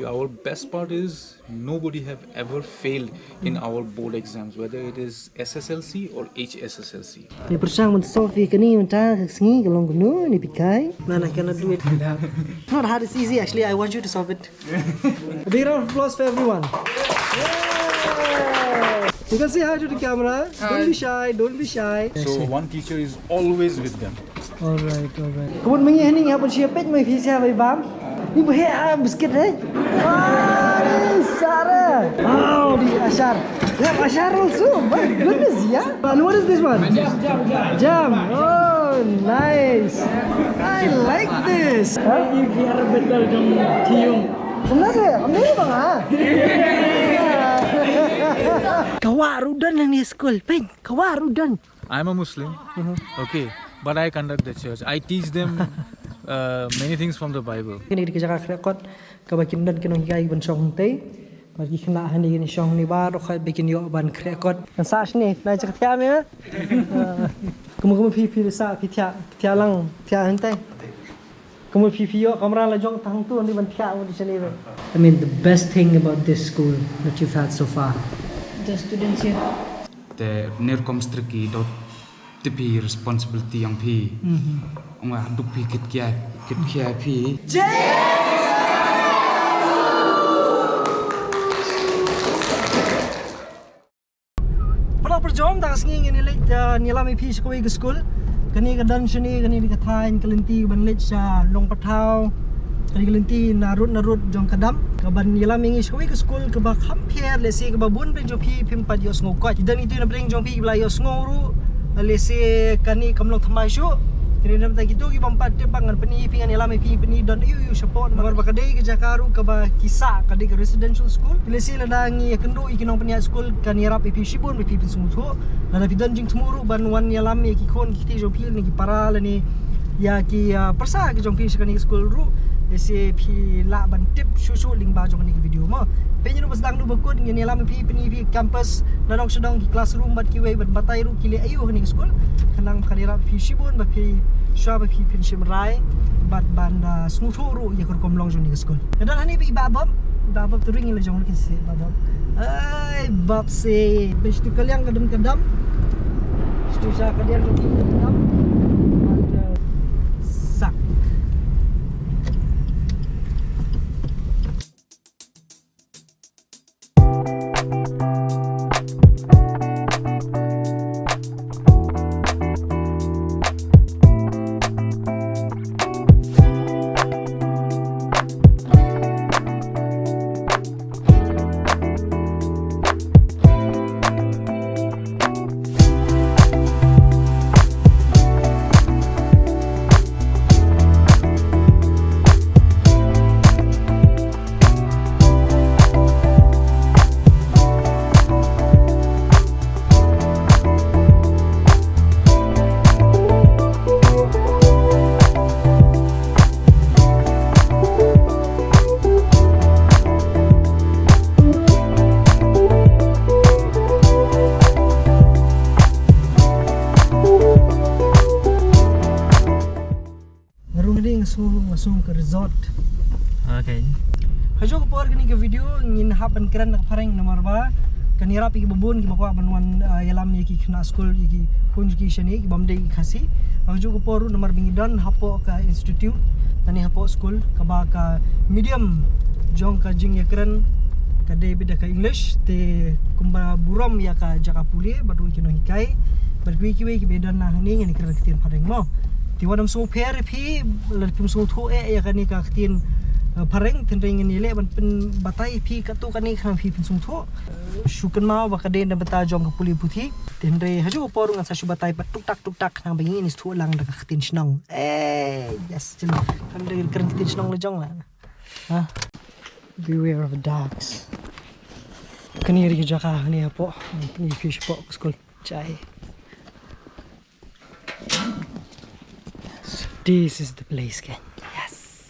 our best part is nobody have ever failed in our board exams, whether it is SSLC or HSSLC. Ni persang Sophie kani mentah sengi kalong kumno ni pikai. Nah, I cannot do it. Not hard, it's easy actually. I want you to solve it. A big round of applause for everyone. Yeah. You can say hi to the camera. Don't be shy. Don't be shy. So one teacher is always with them. All right. Kamu mengi ni apa siapa pet mai visa by bam? Ni bahaya biscuit eh? Ah, Sarah. Oh, di Ashar. Yeah, Ashar also. My goodness, yeah. And what is this one? Jam. Oh, nice. I like this. If you are better than Tiung. Enggak sih, ambil bang ah. Kawarudan yang di school, pen. Kawarudan. I'm a Muslim, okay, but I conduct the church. I teach them many things from the Bible. Kini dikerjakan rekod, kebakin dan kena hikai ban song teh, bagi kena hani kini song ni baru kau bikin yo ban rekod. Dan saat ni, nak cakap tiap ni, kamu pi sa pi tiap lang tiap hentai. Kamu pi yo kamera la jong tang tu ni ban tiap di sini. I mean, the best thing about this school that you've had so far. The students here. The nerkomstriki dot tipi responsibility yang pi. Onga duk pi kit kia pi. Pada perjom tak sengi ni lek nilami pi sekolah ke school. Kani ke dan sini kani di katain kelenti ban lek sa long patau. Kani kelenti narut jong kadam. Kaban nilami ngi sekolah ke school ke ba compare lesi ke ba bun pen jopi pimpat yo ngokot. Dan itu na bring jong pi bla yo ngoru. Lesi kani kamlong thamai syu. Kini nam tak gitu ki bampat de pangan peni pingan nilami pi peni dan you support nomor bakadai ke Jakaru ke ba kisah kadai ke residential school. Lesi ladangi kendo ikinong penia school kani rap pi shibun pi pin sumutho. Lada pi danjing tumuru ban wan nilami ki kon ki jong pi ni ki para ni ya ki persa ki jong pi sekani school ru. Lesi pi la ban tip susu ling ba jong ni video mo. Penyu no basdang du bakut ngi nilami pi peni pi campus ladong sedang ki classroom bat ki wei bat batai ru ki le ayu ni school. Kanang kanira pi shibun ba pi shaba pi pin shimrai bat banda smuturu ya kur komlong jong ni school. Kadang hani pi babab tu ring le jong ki se babab. Ai bab se bestu kaliang kadam stu sa kaliang kadam sak. Masuk ke resort. Okay. Hajo ko por kini ke video ngin haban keren nak pareng nomor ba. Kani rapi ke bubun ki bakwa banwan yalam ki khynnah school ki kunj ki shani ki bomde ki khasi. Hajo ko por nomor bingidan hapo ka institute tani hapo school ka ba ka medium jong ka jing ya keren ka de bida ka english te kumba buram ya ka jakapuli badu ki no hikai. Berkui ki we ki bedan na ni ngin keren kitin pareng mo. Tiwadam so pair pi lerpim so thu ya kani ka ktin pareng tendring ni le ban pen batai pi katu kani kham pi pin sung thu shukan mau ba kaden da bata jong ka puli puthi tendre haju por ngan sa shu batai pat tuk tak nang bangi ni thu lang da ka ktin snong yes chin tendre keren ktin snong le jong la ha beware of dogs kani ri jaka ni apo ni fish po school chai. This is the place, Ken. Yes.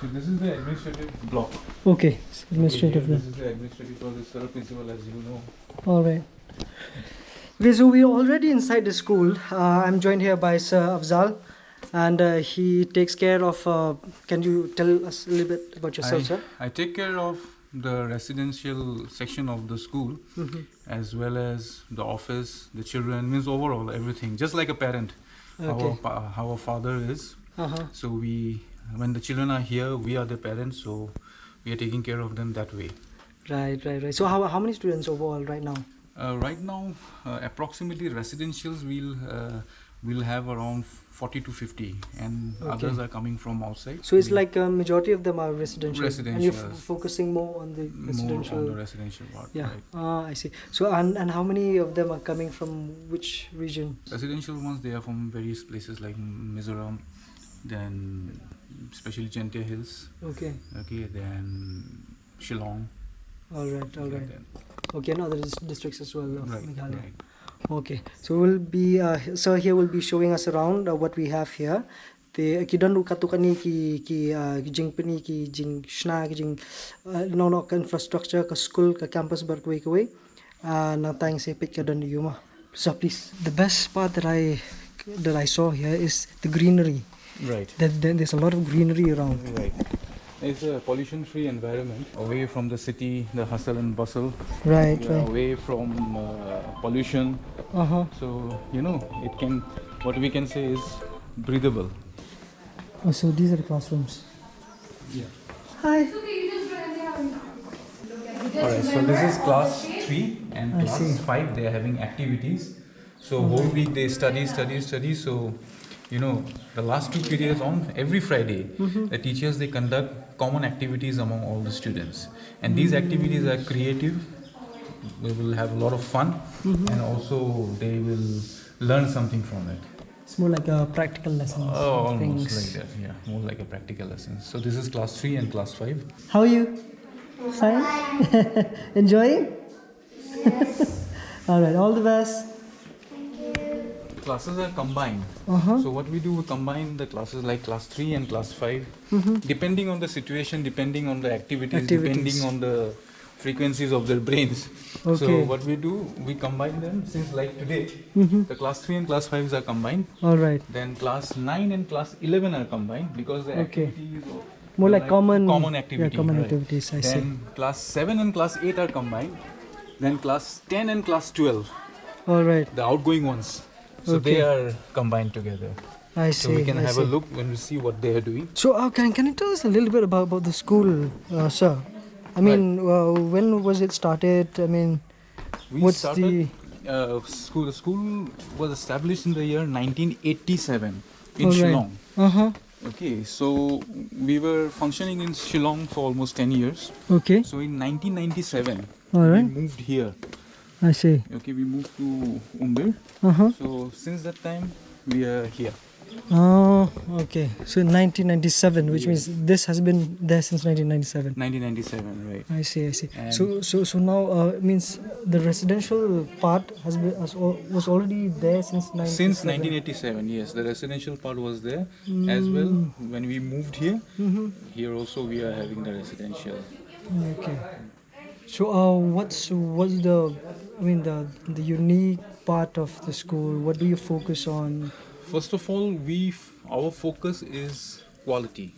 So this is the administrative block. Okay, administrative block. This is the administrative block, the principal, as you know. All right. Okay, so we're already inside the school. I'm joined here by Sir Afzal. and he takes care of. Can you tell us a little bit about yourself, sir? I take care of the residential section of the school, as well as the office, the children, means overall everything, just like a parent. Okay. How a father is. Uh-huh. So when the children are here, we are the parents, so we are taking care of them that way. Right. So how many students overall right now? Right now, approximately residentials will have around 40 to 50, and others are coming from outside. So it's like a majority of them are residential. And you're Residential. Focusing more on the residential. More on the residential part. Yeah. Right. I see. So and how many of them are coming from which region? Residential ones, they are from various places like Mizoram, then especially Gentia Hills. Okay. Okay, then Shillong. All right. Then. Okay, and other districts as well of Right. Meghalaya. Right. Okay, so we'll be sir here will be showing us around what we have here. The kidan ru katukani ki jing pani ki jing shna ki jing no ka infrastructure ka school ka campus bar koi na tang se pit kadan yuma. So please, the best part that I saw here is the greenery. Right. There's a lot of greenery around. Right. It's a pollution-free environment, away from the city, the hustle and bustle. Right. Away from pollution. So it can. What we can say is breathable. Oh, so these are the classrooms. Yeah. Hi. Alright. So this is class 3 and I class see. 5. They are having activities. So whole week they study. So the last 2 periods on every Friday, the teachers, they conduct common activities among all the students, and these activities are creative. We will have a lot of fun, and also they will learn something from it. It's more like a practical lesson. Almost things. like that, yeah, more like a practical lesson. So this is class 3 and class 5. How are you? Fine. Enjoying? Yes. All right. All the best. Classes are combined. So what we do, we combine the classes like class 3 and class 5, depending on the situation, depending on the activities, depending on the frequencies of their brains. Okay. So what we do, we combine them, since like today, the class 3 and class 5s are combined. All right. Then class 9 and class 11 are combined, because the activities More like common activity. Yeah, common right. activities. I see. Then class 7 and class 8 are combined. Then class 10 and class 12, All right. the outgoing ones. So Okay. they are combined together. I see. So we can I have see. a look when we see what they are doing. So can you tell us a little bit about the school, sir? I mean, when was it started? I mean, We what's started school. The school was established in the year 1987 in All right. Shillong. Okay, so we were functioning in Shillong for almost 10 years. Okay. So in 1997, All right. we moved here. I see. Okay, we moved to Umbir. So since that time, we are here. Oh, okay. So 1997, which means this has been there since 1997. 1997, right? I see. And So now means the residential part was already there since 1997. Since 1987, yes, the residential part was there as well. When we moved here, here also we are having the residential. Okay. So what's the the unique part of the school? What do you focus on? First of all, our focus is quality.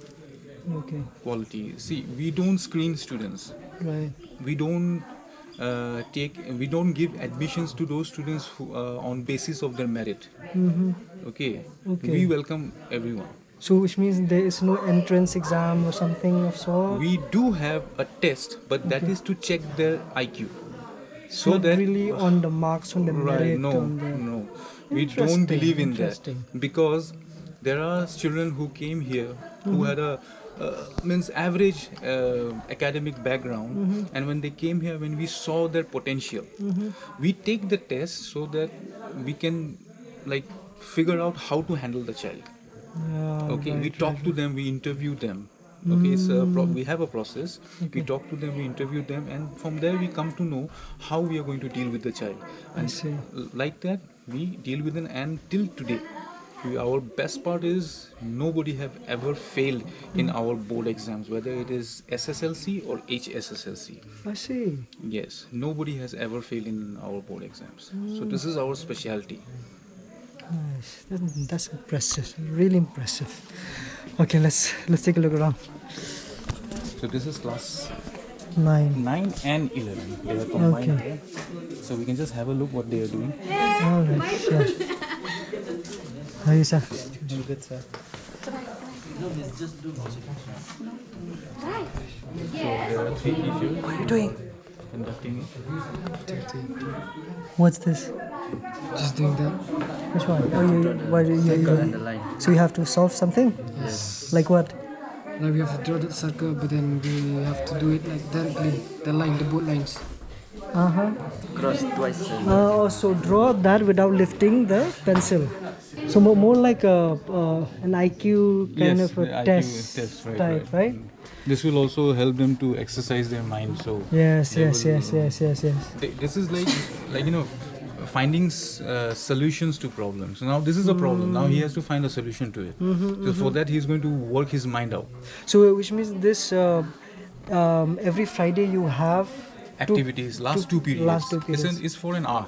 Okay. Quality. See, we don't screen students. Right. We don't give admissions to those students who on basis of their merit. Okay. We welcome everyone. So which means there is no entrance exam or something of sort? We do have a test, but that is to check their IQ. So Not that really on the marks, on the merit. No. We don't Interesting, believe in that, interesting. because there are children who came here who had a average academic background, and when they came here, when we saw their potential, we take the test so that we can figure out how to handle the child. Okay, we talk to them, we interview them. Okay, so we have a process. We talk to them, we interview them, and from there we come to know how we are going to deal with the child. And see. like that, we deal with them, and till today, our best part is nobody have ever failed in our board exams, whether it is SSLC or HSSLC. I see. Yes, nobody has ever failed in our board exams. So this is our specialty. Nice. That's impressive. Really impressive. Okay, let's take a look around. So this is class 9. 9 and 11. They are combined Okay. here. So we can just have a look what they are doing. All right, sure. How are you, sir? Good, sir. So there are 3 teachers. What are you doing? Conducting it. What's this? Just doing that. Which one? Why do you so you have to solve something? Yes. Like what? Like we have to draw the circle, but then we have to do it like directly, the both lines. Cross twice. So draw that without lifting the pencil. So more like an IQ kind Yes, of a the IQ test right, type, right? This will also help them to exercise their mind. So Yes. they will- This is like finding solutions to problems. So now this is a problem. Now he has to find a solution to it. So for that he's going to work his mind out. So which means this every Friday you have Activities, last two periods. Last 2 periods. It's for an hour.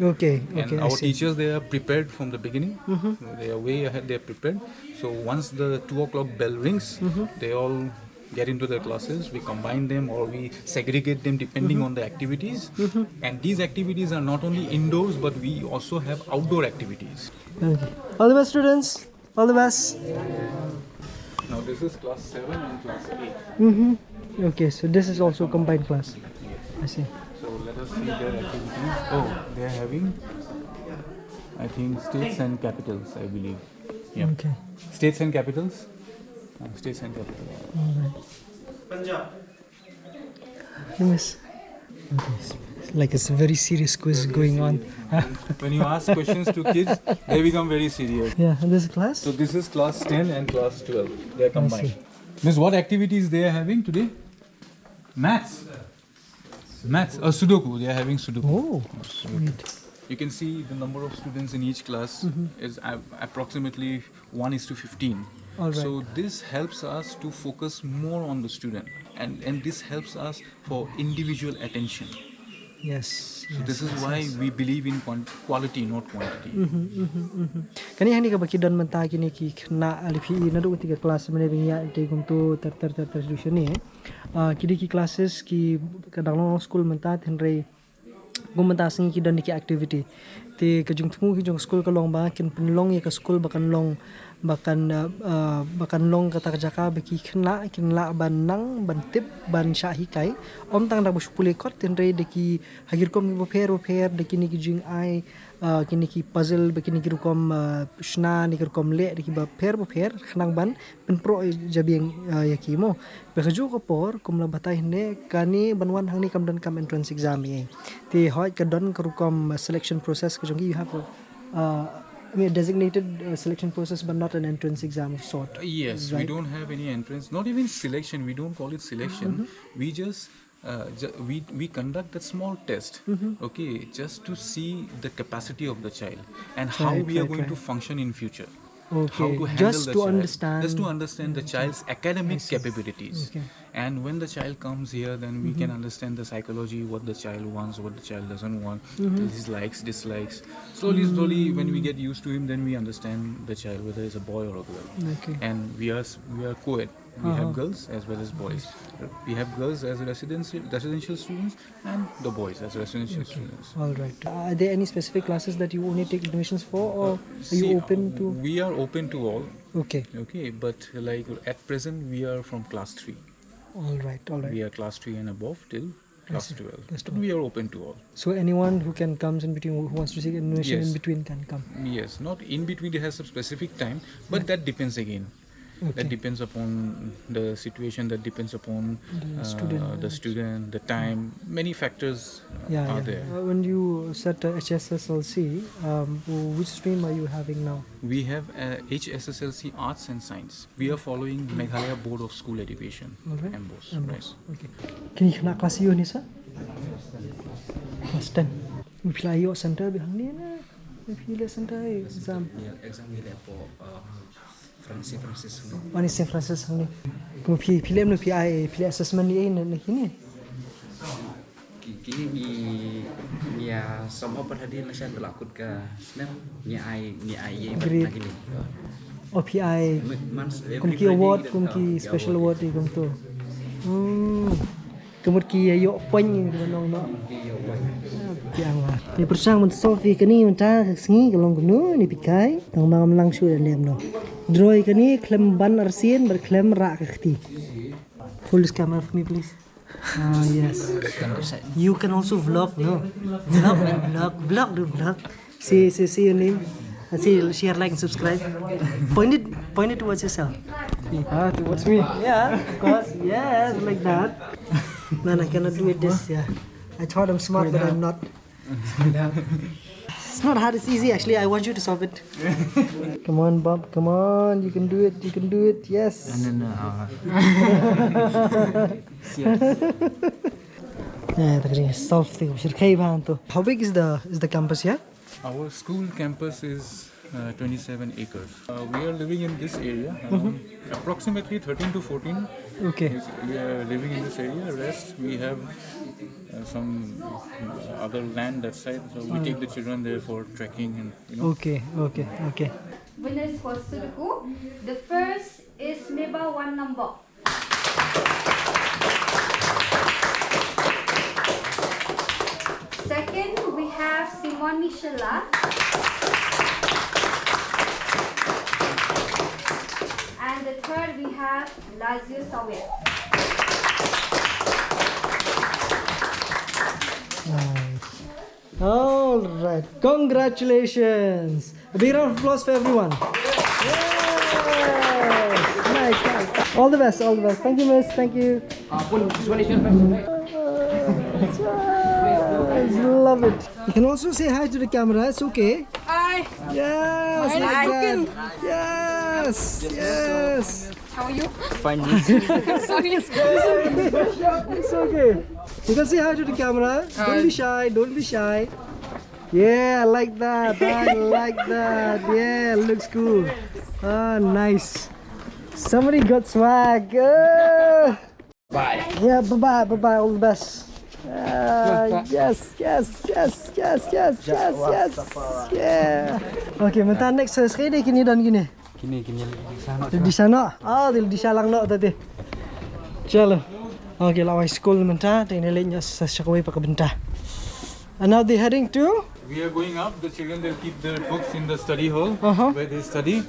Okay. And I our see. teachers, they are prepared from the beginning. They are way ahead, they are prepared. So once the 2 o'clock bell rings, they all get into their classes. We combine them or we segregate them depending on the activities. And these activities are not only indoors, but we also have outdoor activities. Okay. All the best, students. All the best. Now this is class 7 and class 8. Okay, so this is also combined class. I see. So let us see their activities. Oh, they are having, I think, states and capitals, I believe. Yeah. Okay. States and capitals? States and capitals. Yes. Okay. Like it's a very serious quiz going on. When you ask questions to kids, they become very serious. Yeah, and this is class? So this is class 10 and class 12. They are combined. see. Miss, what activities they are having today? Maths. Maths. Sudoku. They are having Sudoku. Oh, sweet. You can see the number of students in each class is approximately 1:15. All right. So this helps us to focus more on the student, and this helps us for individual attention. Yes. So this is why we believe in quality, not quantity. Kani hani ka baki dan menta kini ki khynnah alfi na do tiga kelas mene bingia te gum tu ter ni kidi ki classes ki kadang long school menta thenrei gum menta sing ki dan ki activity te ka jung thu ki jung school ka long ba kin penlong ye ka school bakan long kata jaka baki khynnah kinla ban nang ban tip ban shahi kai om tang da bu pule kot thenrei de ki hagir kom bo pher de kini ki jing ai kini ki puzzle begini ki rukom shna ni ki rukom le ki ba pher khnang ban pen pro jabieng yakimo bekhaju ko por kum la batai ne kani banwan hang ni kam dan kam entrance exam ye ti hoy ka don ka rukom selection process ka jongi you have a designated selection process but not an entrance exam of sort. Yes, right? we don't have any entrance, not even selection. We don't call it selection. We just we conduct a small test, okay, just to see the capacity of the child and how we are going to function in future. Okay. How to handle Just the to child. understand. Just to understand the child's academic capabilities. Okay. And when the child comes here, then we can understand the psychology, what the child wants, what the child doesn't want, his likes, dislikes. Slowly, when we get used to him, then we understand the child, whether it's a boy or a girl. Okay. And we are co-ed. We have girls as well as boys. We have girls as residential students and the boys as residential students. All right. Are there any specific classes that you only take admissions for, or are you open to? We are open to all. Okay. Okay, but like at present we are from class 3. All right. We are class 3 and above till class 12. Class But we are open to all. So anyone who can comes in between, who wants to seek admission Yes. in between can come. Yes, not in between, it has a specific time, but that depends again. Okay. That depends upon the situation, that depends upon The student. the time. Many factors are there. When you set HSSLC, which stream are you having now? We have HSSLC Arts and Science. We are following Meghalaya Board of School Education. All right. MBOS. Right. Okay. Can you kena kelas you ni sir? Kelas 10. We pilih ayo center behang ni na. We pilih center exam. Exam ni lepo Francis. Mana Saint Francis hang ni? Kau pilih no pilih assessment ni na kini. Kini Nia sama perhatian nasihat telakut ke snap Nia ai Great. lagi ni. OPI kumki award kumki special award di kumtu. Kemud ki yo poin ni nong no. Tiang wa. Ni persang mun Sofi kani mun ta sngi kalong kunu ni pikai tang mam lang shu dan dem no. Droi kani klem ban arsien ber klem ra khti. Full this camera for me please. Ah yes. You can also vlog no. Vlog man vlog do vlog. See your name. See share like and subscribe. Point it towards yourself. Towards me. Yeah, of course. Yes, like that. Man, I cannot do it this. Yeah, I thought I'm smart, but I'm not. It's not hard. It's easy. Actually, I want you to solve it. Come on, Bob. Come on. You can do it. You can do it. Yes. Yeah, solve thing. How big is the campus here? Our school campus is 27 acres. We are living in this area, approximately 13 to 14. Okay. We are living in this area. Rest we have some other land that side, so we take the children there for trekking and Okay. Winners for Sudoku. The first is Meba 1 number. Second, we have Simon Michela. And the third, we have Lazio Sawyer. Nice. All right. Congratulations. A big round of applause for everyone. Yes. Nice. All the best. Thank you, miss. Thank you. Love it. You can also say hi to the camera. It's okay. Hi. Yes. Hi, Like that. cooking. Yes. How are you? Fine. Sorry. It's okay. You can say hi to the camera. Don't be shy. Yeah, I like that. Yeah, looks cool. Ah, nice. Somebody got swag. Bye. Yeah, bye. All the best. Yes. Yeah. Okay, minta next sekali kini dan gini. Kini Di sana. Di salang no tadi. Chalo. Okay, lawai school minta tini lenya sasakawai pakabenta. And now they heading to? we are going up. The children they'll keep their books in the study hall where they study.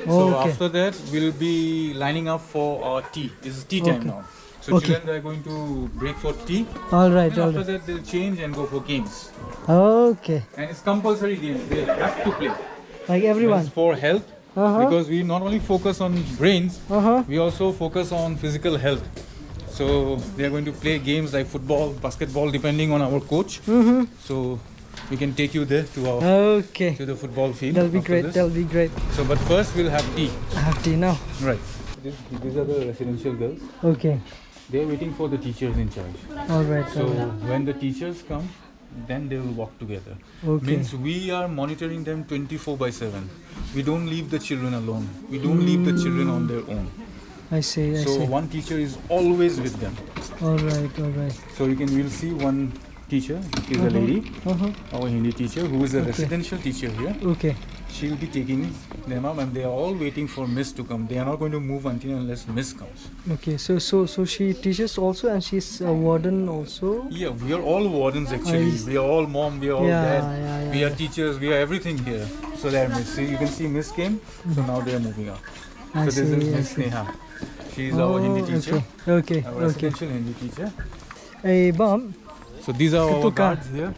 So Okay. after that we'll be lining up for our tea. This is tea time now. So children are going to break for tea. All right. And after that they'll change and go for games. Okay. And it's compulsory games. They have to play. Like everyone. It's for health. Because we not only focus on brains, we also focus on physical health. So they are going to play games like football, basketball, depending on our coach. So we can take you there to our Okay. to the football field. That'll be after great. this. That'll be great. So, but first we'll have tea. I have tea now. Right. These are the residential girls. Okay. They are waiting for the teachers in charge. All right. So when the teachers come, then they will walk together. Okay. Means we are monitoring them 24/7. We don't leave the children alone. We don't leave the children on their own. I see. So one teacher is always with them. All right. So we'll see one teacher is a lady, our Hindi teacher, who is a residential teacher here. Okay. She'll be taking them up, and they are all waiting for Miss to come. They are not going to move unless Miss comes. Okay. So she teaches also, and she's a warden also. Yeah, we are all wardens actually. We are all mom, we are all dad. We are teachers, we are everything here. So there, Miss. See, you can see Miss came. So now they are moving up. So this is Miss Neha. She is our Hindi teacher. Okay. Our residential Hindi teacher. Hey, Bam. So these are our guards here.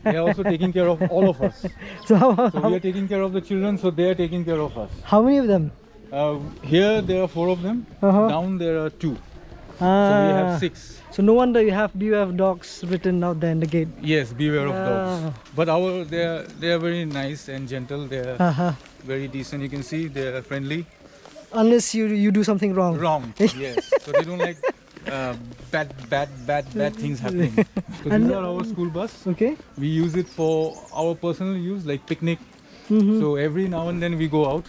They are also taking care of all of us. So So we are taking care of the children, so they are taking care of us. how many of them? Here there are 4 of them. Down there are 2. So we have 6. So no wonder you have dogs written out there in the gate. Yes, beware of dogs. But they are very nice and gentle. They are very decent. You can see they are friendly. Unless you do something wrong. Wrong. Yes. So they don't like bad things happening. So these are our school bus. Okay. We use it for our personal use, like picnic. So every now and then we go out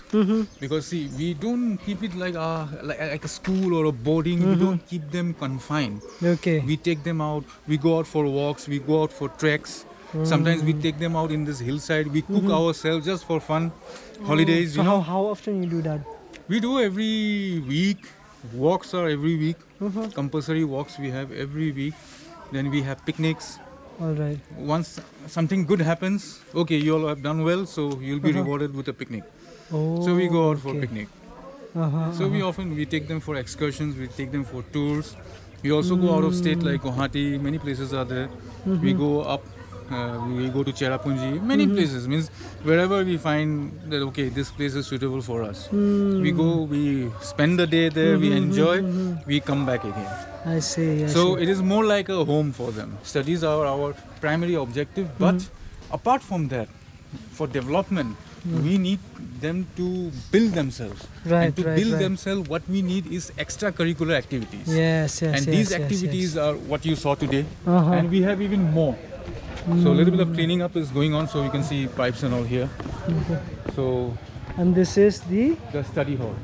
because see, we don't keep it like a school or a boarding. We don't keep them confined. Okay. We take them out. We go out for walks. We go out for treks. Sometimes we take them out in this hillside. We cook ourselves just for fun. Holidays, So how often you do that? we do every week. Walks are every week. Compulsory walks we have every week. Then we have picnics. All right. Once something good happens, okay, you all have done well, so you'll be rewarded with a picnic. Oh. So we go out for picnic. Uh-huh. So we take them for excursions, we take them for tours. We also go out of state like Guwahati, many places are there. We go up, we go to Cherrapunji, many places. Means wherever we find that okay, this place is suitable for us. We go, we spend the day there, we enjoy, we come back again. I see. So it is more like a home for them. Studies are our primary objective, but apart from that, for development, we need them to build themselves. And to build themselves, what we need is extracurricular activities. Yes. And these activities are what you saw today, and we have even more. So a little bit of cleaning up is going on, so you can see pipes and all here. So. And this is the study hall.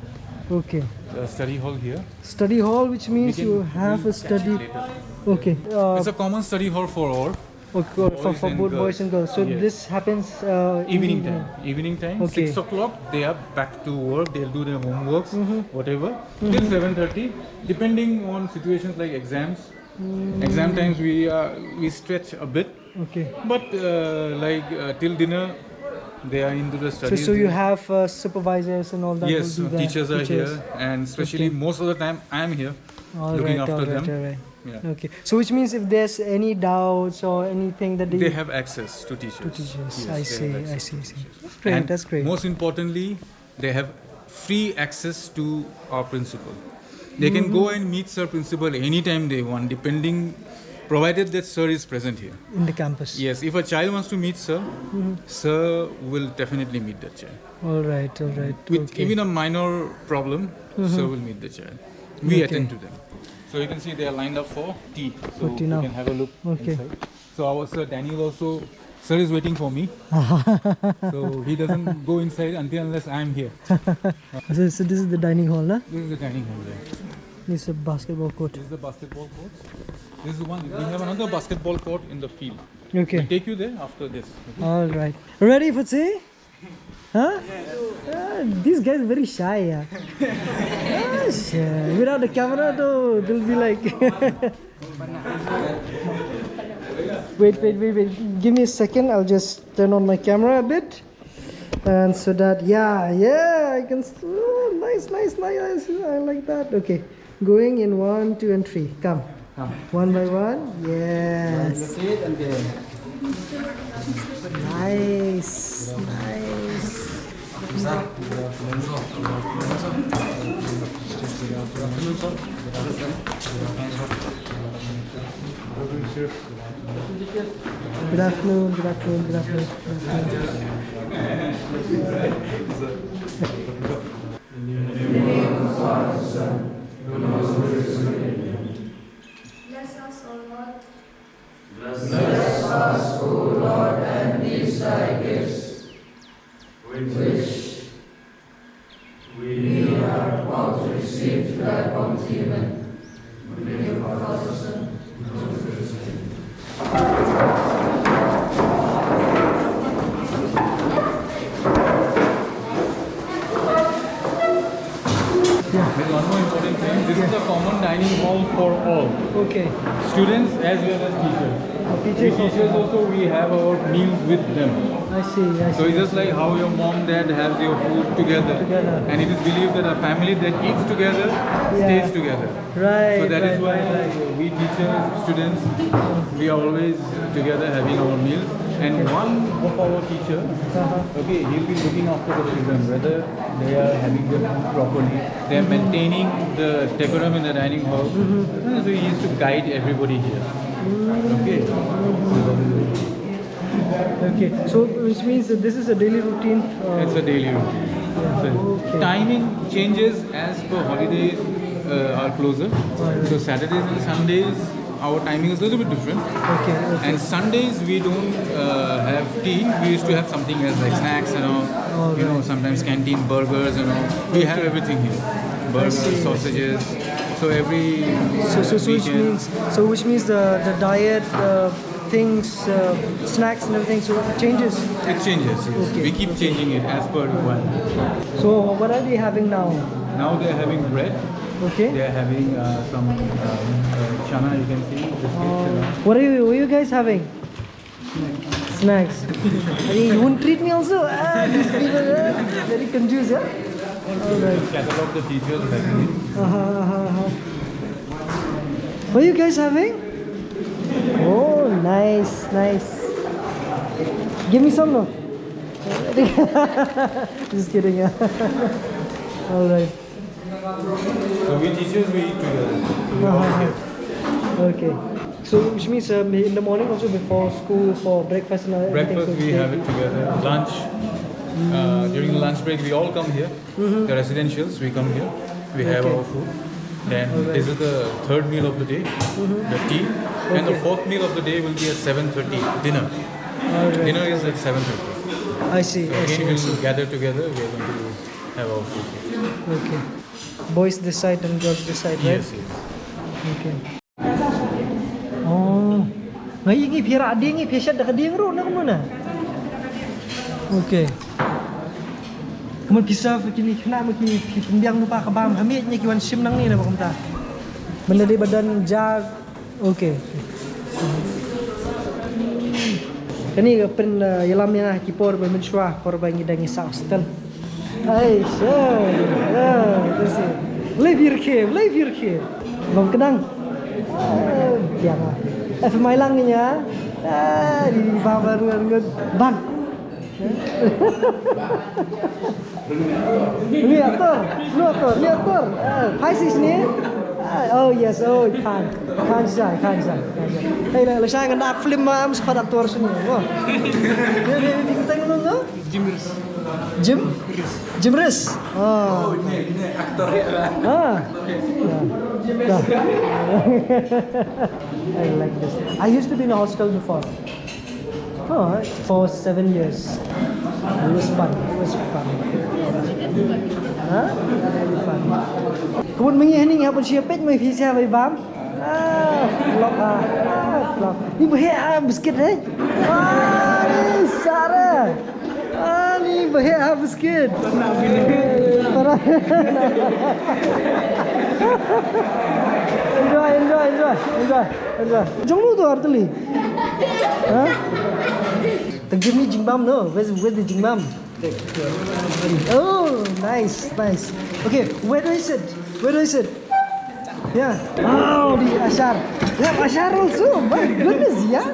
Okay. The study hall here. Study hall, which means you have a study. Okay. It's a common study hall for all. Okay, for both boys and girls. So this happens evening time. Evening time. Okay. 6 o'clock. They are back to work. They'll do their homeworks, whatever. Till 7:30, depending on situations like exams. Exam times we stretch a bit. Okay. But till dinner, they are into the studies. So you have supervisors and all that. Yes, will be there. teachers are here, and especially most of the time I am here looking after them. Yeah. Okay. So which means if there's any doubts or anything that they have access to teachers. Yes, I see. Great, and that's great. Most importantly, they have free access to our principal. They can go and meet Sir Principal anytime they want, provided that Sir is present here. In the campus. Yes, if a child wants to meet Sir, Sir will definitely meet that child. All right. With even a minor problem, Sir will meet the child. We attend to them. So you can see they are lined up for tea. So you can have a look inside. So our Sir Daniel also, Sir is waiting for me. So he doesn't go inside unless I am here. So this is the dining hall, huh? This is the dining hall there. This is a basketball court. This is the basketball court. This is one. We have another basketball court in the field. Okay. We'll take you there after this. Okay? All right. Ready for tea? Huh? These guys are very shy. Yeah. Shy. Without the camera, though, they'll be like. Wait. Give me a second. I'll just turn on my camera a bit. And so that, I can. Oh, nice. I like that. Okay. Going in 1, 2, and 3. Come. One by one. Yes. Nice. Good afternoon. Bless us, O Lord, and these thy gifts, with which we are about to receive thy bounty. Amen. In the name of the Father, Son, and Holy Spirit. There's one more important thing. This is a common dining hall for all. Okay. Students as well as teachers. Teachers also, we have our meals with them. I see. So it's just like how your mom, dad has your food together. And it is believed that a family that eats together stays together. Right. So that is why we teachers, students, we are always together having our meals. And one of our teacher, okay, he'll be looking after the children, whether they are having their food properly, they are maintaining the decorum in the dining hall. So he used to guide everybody here. Okay. Okay. So which means that this is a daily routine. It's a daily routine. So timing changes as per holidays are closer. So Saturdays and Sundays our timing is a little bit different. Okay. And Sundays we don't have tea. We used to have something else like snacks, sometimes canteen burgers, We have everything here. Burgers, sausages. So every which means the diet things, snacks and everything, so it changes. It changes. Yes. Okay. We keep changing it as per requirement. So what are they having now? Now they are having bread. Okay. They are having some chana. You can see. What are you guys having? Snacks. You won't treat me also? These people are very confused, yeah? Alright. Catalog the teachers having it. What are you guys having? Oh, nice. Give me some, no? Just kidding, yeah. Alright. So we teachers, we eat together. So we all here. Okay. So which means in the morning also before school for breakfast and everything? Breakfast we have it together. Lunch. During the lunch break we all come here. The residentials, we come here. We have our food. Then this is the third meal of the day, the tea. And the fourth meal of the day will be at 7:30, dinner. Dinner is at 7:30. I see. So again we'll gather together, we are going to have our food. Okay. Boys this side and girls this side, right? Yes. Okay. Oh. Ngai ngi phira adi ngi phesat dak dia ro na kumuna. Okay. Mun pisah kini kena maki pembiang lupa ke bam hamid nya kiwan sim nang ni na bakum ta. Benda di badan jag. Okay. Kani pen yalam ya kipor ben menshwa korban ngi sa hostel. Ay, sure. This is. Live your kid. Bang kedang. Jangan. Mai lang ni ya. Di baru ngut. Bang. Ni aktor. Pisces ni. Oh yes, kan sai. Hey, la sai kan dak film am sekat aktor sini. Wah. Ni kita ngono. Jimris. Oh, ini aktor ya. I like this. I used to be in a hostel before. For 7 years. It was fun. Fun. Kemudian mengiring apa siapet mai visa mai bam. Vlog. Ni bahaya biscuit ni Sarah. Ni bahaya biscuit. Enjoy. Jom lu tu artli. Give me jingbam, no? Where's the jingbam? Oh, nice. Okay, where do I sit? Yeah. Oh, the ashar. Yeah, ashar also. My goodness, yeah.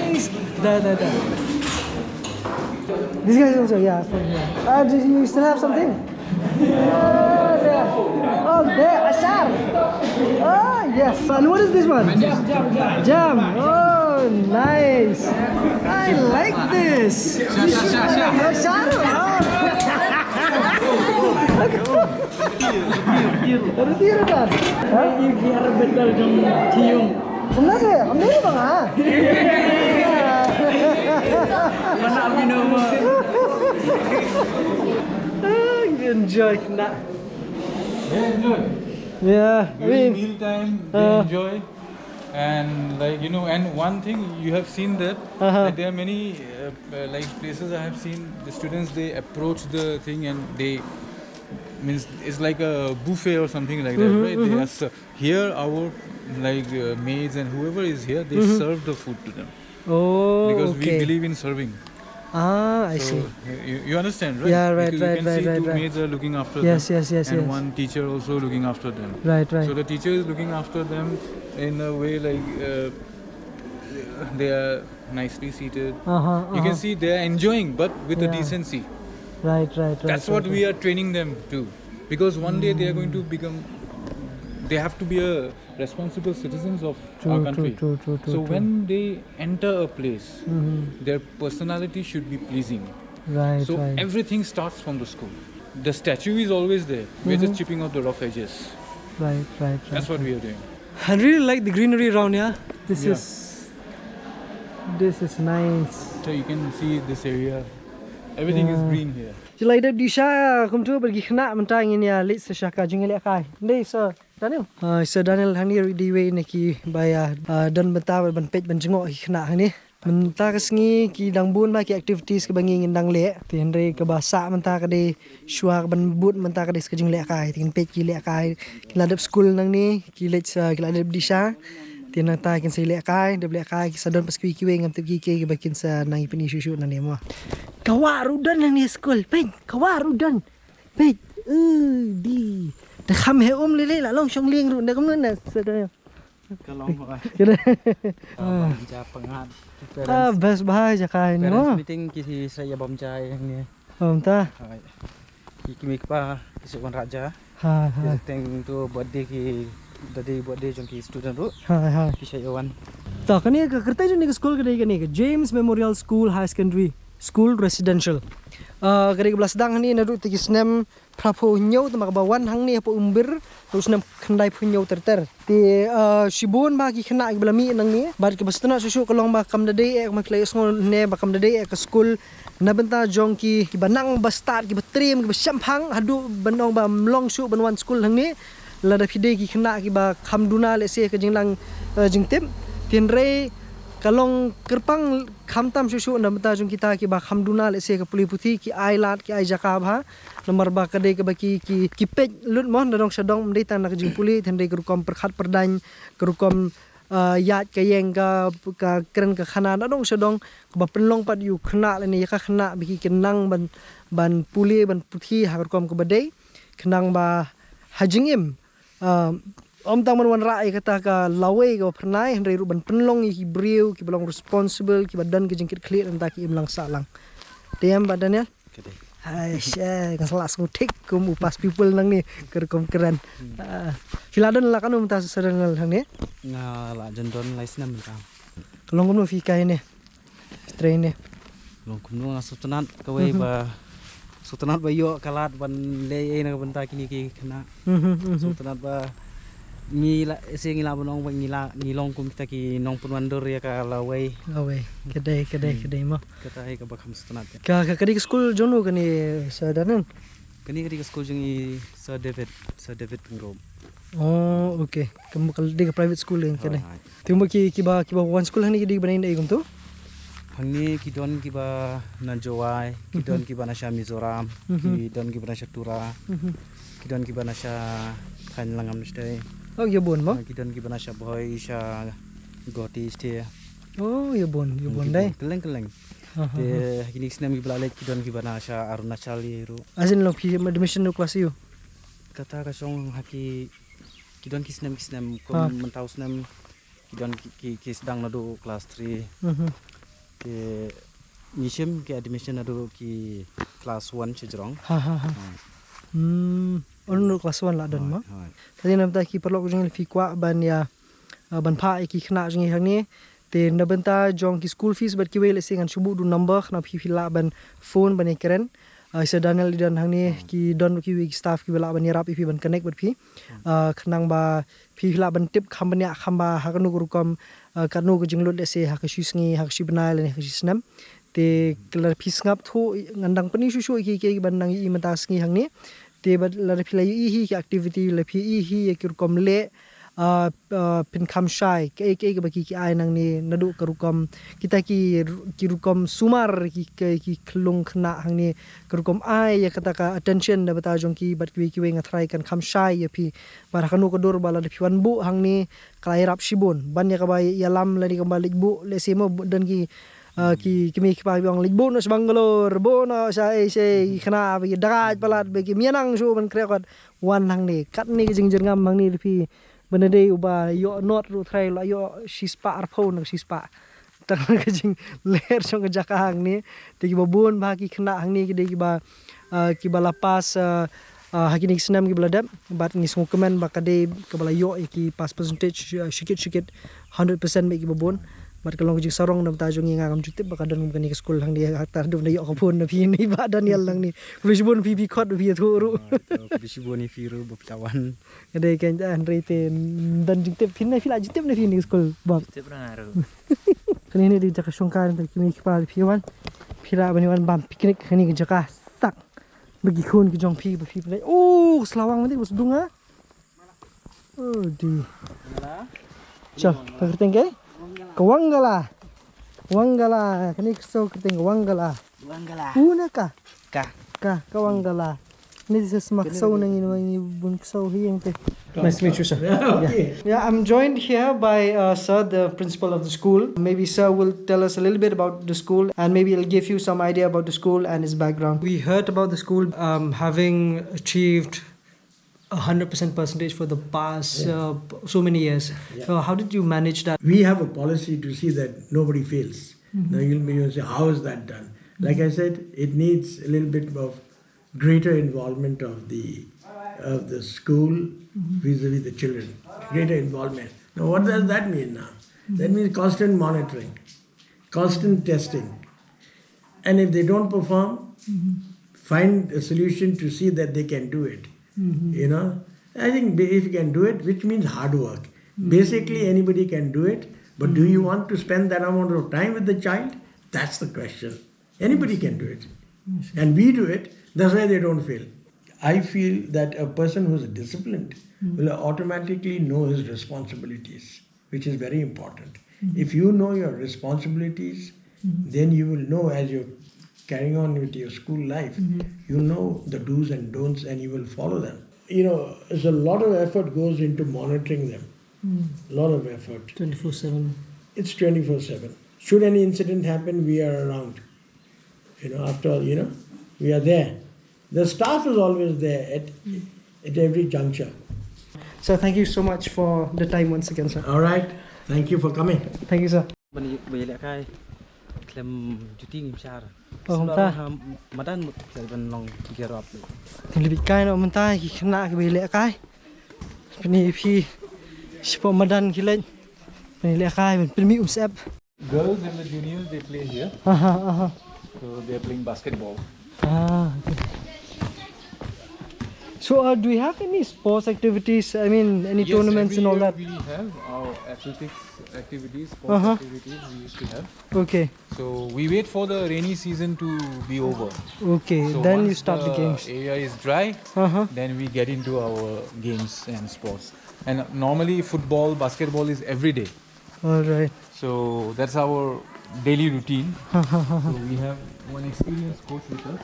Nice. Da. This guy also, yeah, from here. Do you still have something? There. Oh, there, ashar. Oh, yes. And what is this one? Jam. Oh, nice. I like this. Ashar. Retiro kan? Biar betul jom cium. Enggak sih, ambil bang ah. Mana minum? Enjoy khynnah. Enjoy. Yeah, During meal time, they enjoy. And and one thing you have seen that there are many places I have seen the students, they approach the thing and they it's like a buffet or something like that, right? They are here our maids and whoever is here, they serve the food to them. Oh, because okay. we believe in serving. I see. You understand, right? Yeah, right. You can see two maids are looking after them. Yes. And one teacher also looking after them. Right. So the teacher is looking after them in a way they are nicely seated. You can see they are enjoying, but with a decency. Right. That's what we are training them to. Because one day they are going to they have to be a responsible citizens of our country. So when they enter a place, their personality should be pleasing. Right. So everything starts from the school. the statue is always there. We're just chipping off the rough edges. Right. That's what we are doing. I really like the greenery around here. This Yeah. is nice. So you can see this area. Everything is green here. Jelai dah disha kumtu pergi kena mentang ini ya lit seshaka jengel kai. Ni Sir Daniel. Sir Daniel hang ni di way ni ki baya dan benta ban page ban jengok kena hang ni. Menta kesengi ki dang bun ba ki activities ke bangi ngendang le. Ti henry ke basa menta ke de shua ban but menta ke de skejeng le kai. Ti page ki le kai. Ki ladap school nang ni ki lit ki ladap disha. Ti nang ta kin se le kai, de le kai ki sadon pas ki we ngam ti ki bakin sa nang ipini shushu nang ni mo. Kawarudan nang ni school. Pen, kawarudan. Pen, di. Dah kham he lele la long shong ling ru dah kam na sedaya. Kalong hoy. Kira. Ja pengat. Best bahai ja kai ni mo. Meeting kisi saya bom chai yang ni. Ta. Hoy. Kimi pa kisi wan raja. Ha. Teng tu birthday ki tadi birthday jong ki student ru. Ha. Kisi yawan. Ta kani ka kerta jo ni school ka dei kani James Memorial School High Secondary School Residential. Kari kebelas dang ni nadu tiki senem prapo nyau temak bawan hang ni apa umbir terus senem kendai pun nyau terter. Ti shibun bagi kena belami nang ni. Bad ke bestana susu kolong ba kam dade ek mak lay ngol ne ba kam dade ek school na benta jong ki banang ba start ki betrim ki syampang hadu benong ba mlong su benwan school hang ni lada pide ki kena ki ba kamduna le se ke jinglang jingtim tin re kalong kerpang khamtam susu na benta jong kita ki ba khamduna le se ke puli puthi ki ai lat ki ai jaka ba nomor ba kade ke baki ki pej lut mon dong sedong mdei tan nak jing puli thendai kerukom perkhat perdain kerukom yat ke yeng ka keren ka khana na dong sedong ba penlong pat yu khna le ni ka khna biki kenang ban puli ban puthi ha kerukom ke badai kenang ba hajingim om tang man rai kata ka lawe ka pernai hendai ru ban penlong ki briu ki belong responsible ki badan ke jingkit clear entah ki imlang salang tiam badan ya Kedai. hai she ka salah skutik kum upas people nang ni kerkom keren hiladan la kanu mta serengal hang ni Nga la jendon lais nam ka. kalong kum fi kai ni train ni Long kumno nga sutunat kawe ba sutunat ba yo kalat ban le na benta kini ki kena. Sutunat ba ngila se ngila bonong ba ngilong kum kita ki nong punwandur ya ka lawe awe kedai mo kata hai ka ba kham sutunat ya. ka kadi school jono kani sadanan Kani kadi school jeng i Sir David Pengrom. oh okay kamu kal di private school yang kene timu ki ba one school hani di banain dai gum tu Hangni kidon ki ba na Jowai, kidon ki ba na sya Mizoram, kidon ki ba na sya Tura, kidon ki ba na sya Khanlangam stay. oh ya bon mo Kidon ki ba na sya Boy sya Goti stay. oh ya bon dai Keleng. Te kini snem ki blalek kidon ki ba na sya Arunachal ru. azin lo ki admission no class you Kata ka song haki kidon ki snem ko mentau snem kidon ki sedang nado kelas 3. Ke Nishim ke admission adu ki class 1 chejrong. ha ono class 1 la dan ma tadi nam ta ki perlu jong fi kwa ban ya ban pha ki khna jong hang ni te na benta jong ki school fees bat ki wele singan subu du number khna fi la ban phone ban keren Sir Daniel dan hang ni ki don ki staff ki bela ban yarap fi ban connect bat fi khnang ba fi la ban tip kham ban ya kham ba ha kanu rukom kanu ko jinglut le se ha ka shisngi ha ka shibnai le ha shisnam te klar fi ngap thu ngandang pani shu ki ban nang I mata sngi hang ni te bad la fi la hi ki activity la fi hi ki rukom le pin kham shai ke baki ki ai nang ni nadu ka rukom kita ki rukom sumar ki klung khna hang ni ka rukom ai ya kata ka attention da bata jong ki bat ki weng thrai kan kham shai ya fi bar kanu ko dor bala fi wan bu hang ni klai rap shibun ban ya ka bai ya lam la ni ka balik bu le semo dan ki kimi ki pa biang libon nos Bangalore bono sa se khna bi daraj palat be ki mianang su ban krekot wan hang ni kat ni jing ngam hang ni fi benade uba yo not ru thrai la yo shispa ar phone shispa tang ka jing ler chong ka jaka hang ni te ki babun ba ki khna hang ni ki de ki ba lapas hakini snam ki bladap bat ni song comment ba ka de ka bala yo ki pas percentage shikit 100% me ki babun mat kalong jing sarong nam ta jong ngam jutip bakadon kan ni skul hang dia tar dum na yok phun na phi ni ba Daniel lang ni visbon phi khot phi thuru Bisiboni firu baptawan. ade kan an rete dan jing tip phin na phi la jutip na phi ni skul bab Tip rangaro. kan ni di jaka songkan ta kimi kipal phi wan phi la bani wan bam picnic kan ni jaka sak bagi khun ki jong phi phi play oh selawang nanti bos dunga oh di chal pakerteng ke Kawangala. Wangala. Kani so keting Wangala. Wangala. Una ka. Ka. Kawangala. Ni sa smaksaw nang inawang bunsaw hiyang te. Nice to meet you, sir. Yeah, I'm joined here by sir, the principal of the school. Maybe sir will tell us a little bit about the school and maybe he'll give you some idea about the school and its background. We heard about the school having achieved 100% percentage for the past so many years. So how did you manage that? We have a policy to see that nobody fails. Now you'll say, how is that done? Like I said, it needs a little bit of greater involvement of the school vis-a-vis the children. Greater involvement. Now what does that mean now? That means constant monitoring, constant testing. And if they don't perform, find a solution to see that they can do it. You know, I think if you can do it, which means hard work. Basically, anybody can do it, but do you want to spend that amount of time with the child? That's the question. Anybody can do it. And we do it, that's why they don't fail. I feel that a person who's disciplined will automatically know his responsibilities, which is very important. If you know your responsibilities, then you will know as you're carrying on with your school life, you know the do's and don'ts and you will follow them. You know, there's a lot of effort goes into monitoring them. A lot of effort. 24/7. It's 24/7. Should any incident happen, we are around. You know, after all, you know, we are there. The staff is always there at every juncture. So thank you so much for the time once again, sir. All right. Thank you for coming. Thank you, sir. Banyak kai. Klem juti ngimsar. Oh, ta. Madan ban long gerap. Lebih kai no mentai khynnah ke bele kai. Pani phi sipo madan kilen. Pani le kai pen mi usap. Girls and the juniors, they play here. Aha. So they're playing basketball. Okay. So do we have any sports activities? I mean, any tournaments and all that? We have our athletics activities, sports activities we used to have. Okay. So we wait for the rainy season to be over. Okay, So then you once start the games. Area is dry, then we get into our games and sports. And normally football, basketball is every day. All right. So that's our daily routine. So we have one experienced coach with us.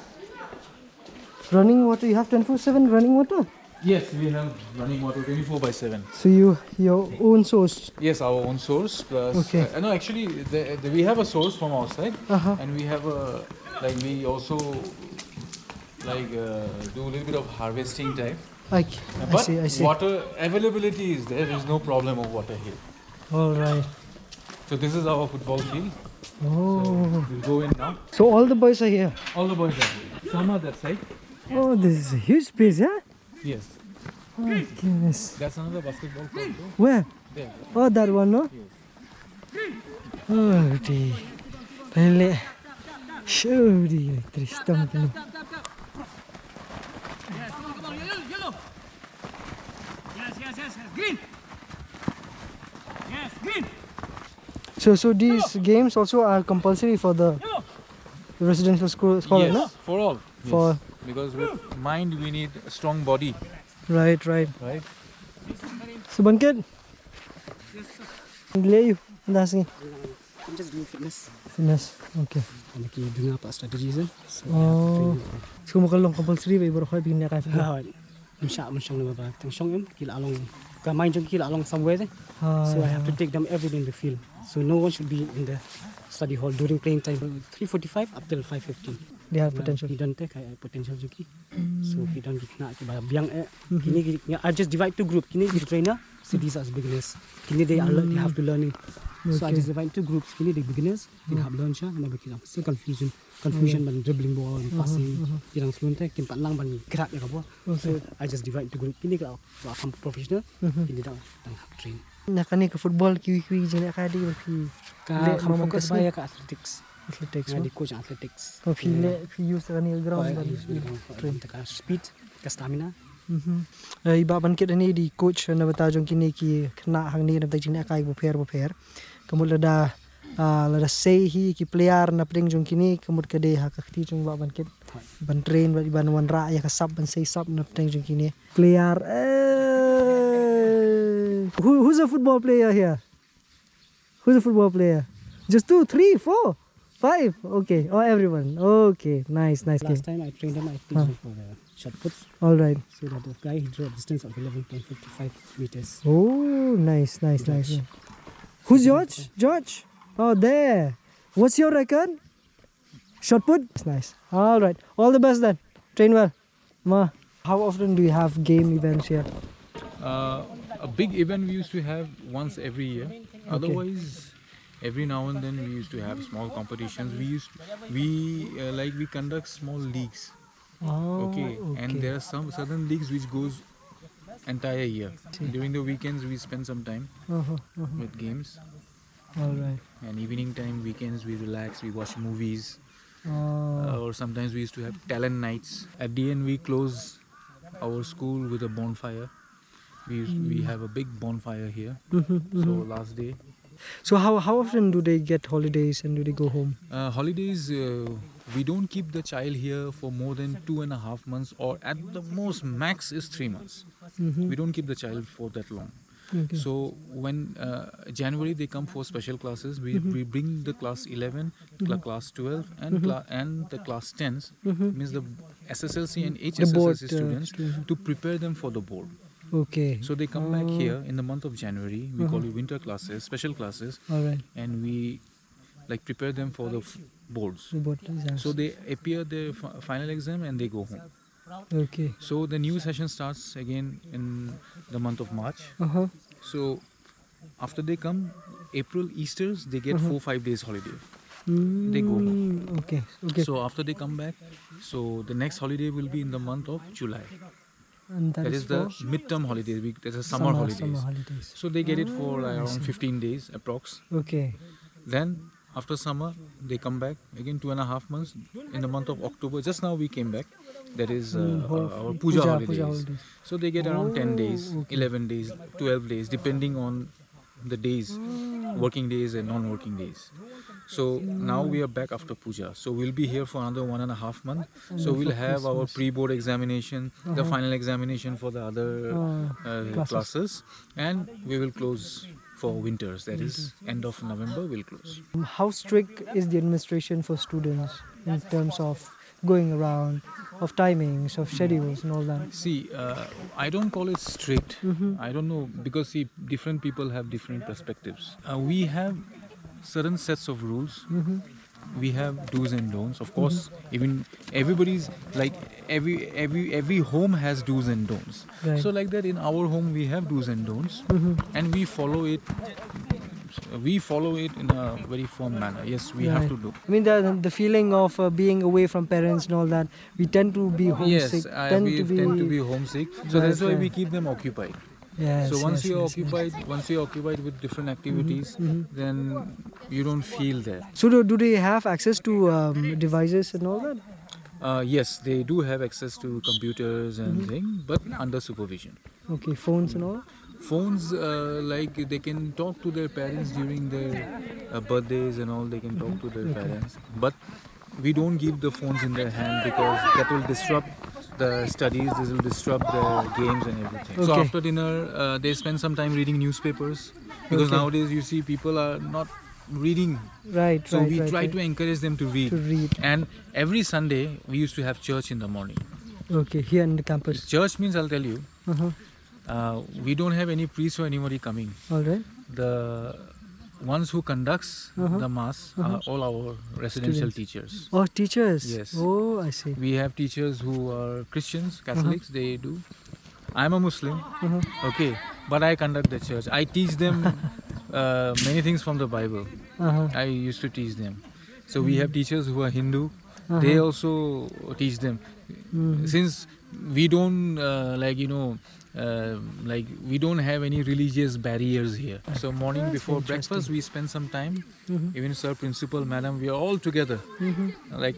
Running water, you have 24/7 running water? Yes, we have running water 24/7. So your own source? Yes, our own source plus. Okay. No, actually, we have a source from outside, and we have we also do a little bit of harvesting type. I But see. water availability is there. There is no problem of water here. All right. So this is our football field. Oh. So we'll go in now. So all the boys are here? All the boys are here. Some are that side. Oh, this is a huge space, yeah? Yes. Oh, goodness. That's another basketball court. Where? There. Oh, that one, no? Oh, dear. Pele. Show the Tristan. So these games also are compulsory for the residential school Yes, no? for all. Yes. For Because with mind we need a strong body. right. Right? So Banket. You. I'm just doing fitness. Fitness. Okay. Lagi dengar apa strategies kan. Oh. So mo kalong compulsory ba bro kay bigyan ka Ha. Msha na ba. Tang song em kila along ka main jong kila along somewhere. So I have to take them every day in the field. So no one should be in the study hall during playing time 3:45 up till 5:15. They have potential. He don't take potential juki. So he don't kena ke biang kini I just divide to group. Kini di trainer So these are beginners. Kini they have to learning. So I just divide into groups. Kini the beginners, they have learned and then kita still confusion ban dribbling ball and passing. Kirang fluent kin pat lang ban gerak ya kabo. So I just divide into group. Kini kalau some professional, kini dah train. Nak ni ke football kiwi je nak kadi pi. Ka fokus saya ke athletics. Athletics. Di coach athletics. Pi use ni ground train ka speed, ka stamina. Iba ban kit ni di coach na bata jong kini ki khynnah hang ni na bata jing akai buper. Kemudian lada say hi ki player na pring jong kini kemudian kade ha ka khti jong ba ban kit ban train ban wan ra ya ka sub ban say sub na pring jong kini player who's a football player here? Who's a football player? Just 2, 3, 4, 5. Okay. Oh, everyone. Okay. Nice. Last time I trained him, I teach him for the shot puts. All right. So that the guy he drew a distance of 11.55 meters. Oh, nice. Who's George? George. Oh, there. What's your record? Shot put. Nice. All right. All the best then. Train well. Ma. How often do you have game events here? A big event we used to have once every year. Otherwise, every now and then we used to have small competitions. We conduct small leagues. Okay. And there are some certain leagues which goes entire year. During the weekends we spend some time with games. All right. And evening time, weekends we relax, we watch movies. Or sometimes we used to have talent nights. At the end we close our school with a bonfire. We have a big bonfire here. So last day. So how often do they get holidays and do they go home? Holidays, we don't keep the child here for more than 2.5 months, or at the most max is 3 months. We don't keep the child for that long. Okay. So when January they come for special classes, we bring the class 11, class 12 and the class 10s, means the SSLC and HSLC students, to prepare them for the board. Okay. So they come back here in the month of January. We call it winter classes, special classes. All right. And we prepare them for the boards. So they appear their final exam and they go home. Okay. So the new session starts again in the month of March. So after they come, April, Easters, they get 4-5 days holiday. They go home. Okay. So after they come back, so the next holiday will be in the month of July. And that is the midterm holidays. There's a summer holidays. So they get it for around 15 days approx. Okay. Then after summer, they come back again 2.5 months in the month of October. Just now we came back. That is our puja holidays. So they get around 10 days, 11 days, 12 days, depending on the days, working days and non-working days. So now we are back after puja. So we'll be here for another 1.5 months. So we'll have our pre-board examination, the final examination for the other classes, and we will close for winters. That is end of November we'll close. How strict is the administration for students in terms of going around, of timings, of schedules and all that? See, I don't call it strict. I don't know, because see, different people have different perspectives. We have certain sets of rules. We have do's and don'ts. Of course, even everybody's like every home has do's and don'ts. Right. So like that, in our home we have do's and don'ts, and we follow it. We follow it in a very firm manner. Yes, we have to do. I mean, the feeling of being away from parents and all that, we tend to be homesick. Yes, we tend to be homesick. So that's why we keep them occupied. Yes, so once you're occupied with different activities, then you don't feel that. So do they have access to devices and all that? Yes, they do have access to computers and things, but under supervision. Okay, phones and all? Phones, like they can talk to their parents during their birthdays and all, they can talk to their parents. But we don't give the phones in their hand because that will disrupt the studies, this will disrupt the games and everything. So after dinner, they spend some time reading newspapers, because nowadays you see people are not reading. Right. So we try to encourage them to read. And every Sunday we used to have church in the morning. Okay, here in the campus. Church means, I'll tell you, we don't have any priest or anybody coming. All right. The ones who conducts the mass are all our residential teachers. Oh, teachers? Yes. Oh, I see. We have teachers who are Christians, Catholics, they do. I'm a Muslim, okay, but I conduct the church. I teach them many things from the Bible. I used to teach them. So we have teachers who are Hindu. They also teach them. Since we don't we don't have any religious barriers here. So morning before breakfast we spend some time. Even sir, principal, madam, we are all together. Like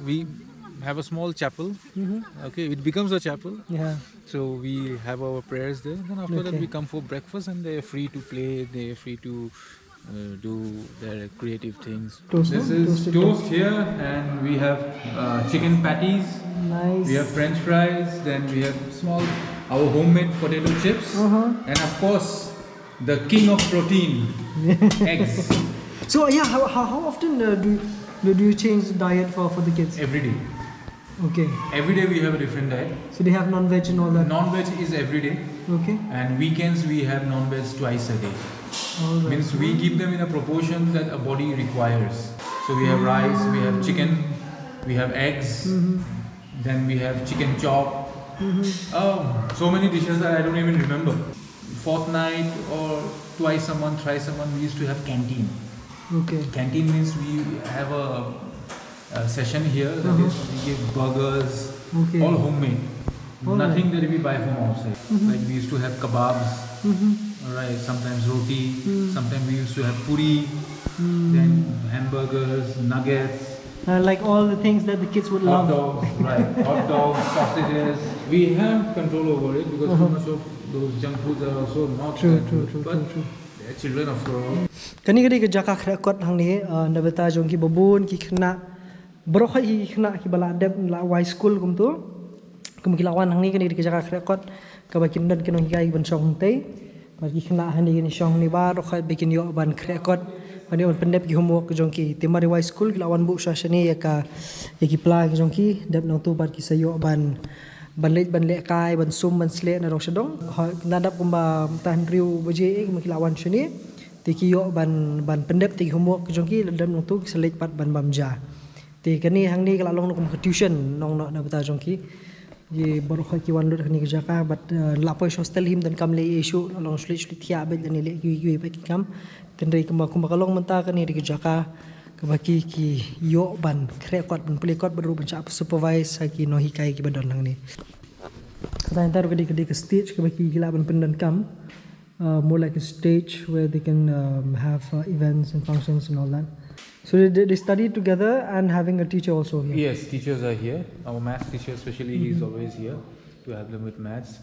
we have a small chapel. Okay, it becomes a chapel. Yeah. So we have our prayers there. Then after that we come for breakfast, and they are free to play. They are free to do their creative things. Toast, This no? is Toasted toast here, and we have chicken patties. Nice. We have French fries. Then we have our homemade potato chips, and of course the king of protein, eggs. So yeah, how often do you change the diet for the kids? Every day. Okay. Every day we have a different diet. So they have non-veg and all that? Non-veg is every day. Okay. And weekends we have non-veg twice a day. All right. Means we keep them in a proportion that a body requires. So we have rice, we have chicken, we have eggs, then we have chicken chop. So many dishes that I don't even remember. Fortnight or twice a month, thrice a month, we used to have canteen. Okay. Canteen means we have a session here. That is, we give burgers, all homemade. Nothing that we buy from outside. Like we used to have kebabs. Right, sometimes roti, sometimes we used to have puri, then hamburgers, nuggets. Like all the things that the kids would love. Hot dogs, right, hot dogs, sausages. We have control over it because too much of those junk foods are also not True. they're children after all. Kani kadi kerja kakak hang ni nabata jong ki babun ki khynnah brokhai ki khynnah ki bala adab la y school kum tu lawan hang ni kani kerja kakak ka bakin dan keno hikai ban song te bagi khynnah hani ni song ni ba rokhai bikin yo ban krekot pani on pendep ki homework jong ki timari y school ki lawan bu sashani ya ki pla ki jong ki dab nang tu bat ki sayo ban le kai ban sum ban sle na rok sedong nadap kumba tan riu baje ki lawan shani ti ki yo ban pendep ti homework jong ki dab nang tu selek pat ban bamja ti kani hang ni kala long kum tuition nong na bata jong ki ye baru kha ki wan lut ni kerja ka but lapoy hostel him dan kam le issue long slit thia bet dan le yu bet kam ten rei kumba kalong menta ka ni kerja ka baki ki yo ban krekot ban plikot baru ban supervise ki no hikai ki badon nang ni kata entar kadi ke stage ke baki gila ban pendan kam more like a stage where they can have events and functions and all that. So they study together and having a teacher also here? Yes, teachers are here. Our maths teacher especially, he is always here to help them with maths.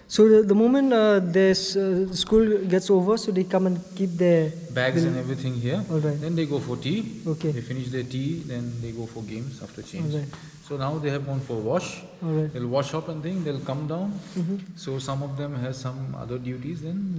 So the moment this school gets over, so they come and keep their bags and everything here. All right. Then they go for tea. Okay. They finish their tea, then they go for games after change. All right. So now they have gone for wash. All right. They'll wash up and they'll come down. So some of them have some other duties. Then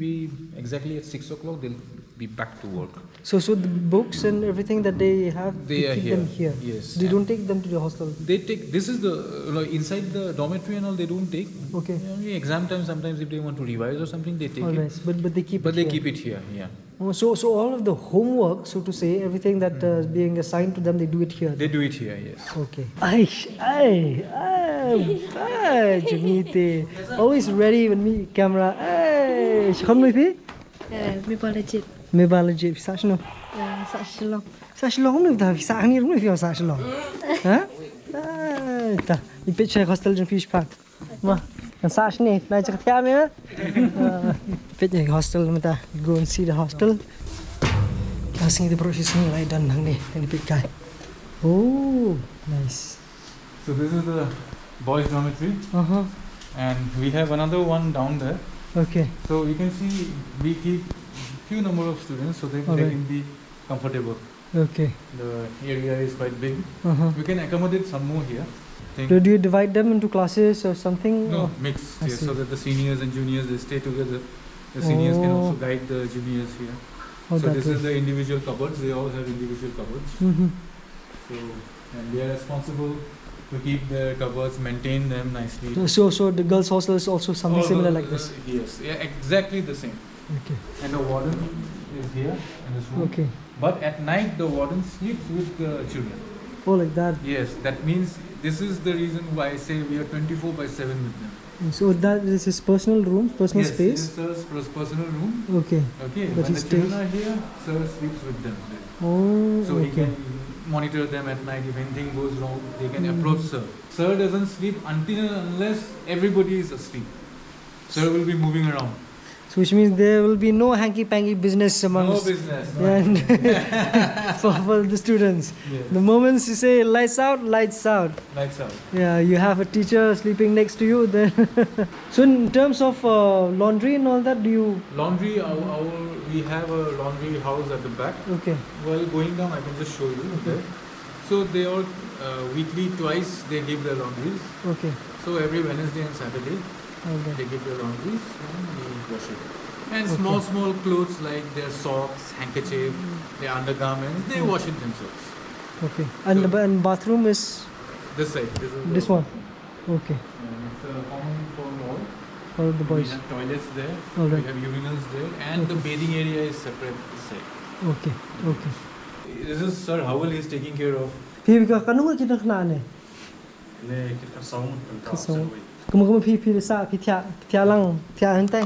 exactly at 6 o'clock they'll be back to work. So the books and everything that they have, They are keep here. them here. Yes. They don't take them to the hostel. They take. This is the inside the dormitory and all. They don't take. Okay. Only exam time. Sometimes if they want to revise or something, they take All it. right. But they keep. But it they here. keep it here. Yeah. Oh, so all of the homework, so to say, everything that is being assigned to them, they do it here. They do it here. Yes. Okay. Jamite. Always ready when me camera. Hey, come with me. Meghalaya. Sash no. Sash long. No, that sash ni. No, if sash long. Huh? Ta. You picture hostel in fish park. Ma. And sash ni. Na cakap kaya me. Picture hostel mata. Go and see the hostel. Kasing the process ni lai dan hang ni. Ni picture. Oh, nice. So this is the boys' dormitory. And we have another one down there. Okay. So you can see we keep few number of students so they can be comfortable. Okay. The area is quite big. We can accommodate some more here. Do you divide them into classes or something? No, or? mix. Yes, so that the seniors and juniors they stay together. The seniors can also guide the juniors here. Oh, so this way. is the individual cupboards. They all have individual cupboards. So and they are responsible to keep their cupboards, maintain them nicely. So the girls' hostel is also something similar like this? Yes, yeah, exactly the same. Okay. And the warden is here in this room. Okay. But at night the warden sleeps with the children. Oh, like that? Yes, that means this is the reason why I say we are 24/7 with them. So that is his personal room, personal Yes, space. this is sir's personal room. Okay. Okay, But when he the children stays- are here, sir sleeps with them. Oh, So he okay. can monitor them at night. If anything goes wrong, they can approach sir. Sir doesn't sleep until and unless everybody is asleep. Sir will be moving around. So which means there will be no hanky-panky business No amongst business. No and for the students. Yes. The moment you say lights out, lights out. Lights out. Yeah, you have a teacher sleeping next to you. Then, so in terms of laundry and all that, do you? Laundry, we have a laundry house at the back. Okay. While going down, I can just show you. Okay. So they all weekly twice they give their laundries. Okay. So every Wednesday and Saturday Okay. they give their laundries and we wash it. And small clothes like their socks, handkerchief, their undergarments, they wash it themselves. Okay. And the and bathroom is This side. this one. Okay. It's a common for all. For the We boys. have toilets there. Alright. We have urinals there, and the bathing area is separate this side. Okay. Okay. This is Sir Howell is taking care of. Phi ka kanu kita kena ne. Kasong. Kamu phi sa phi lang hantai.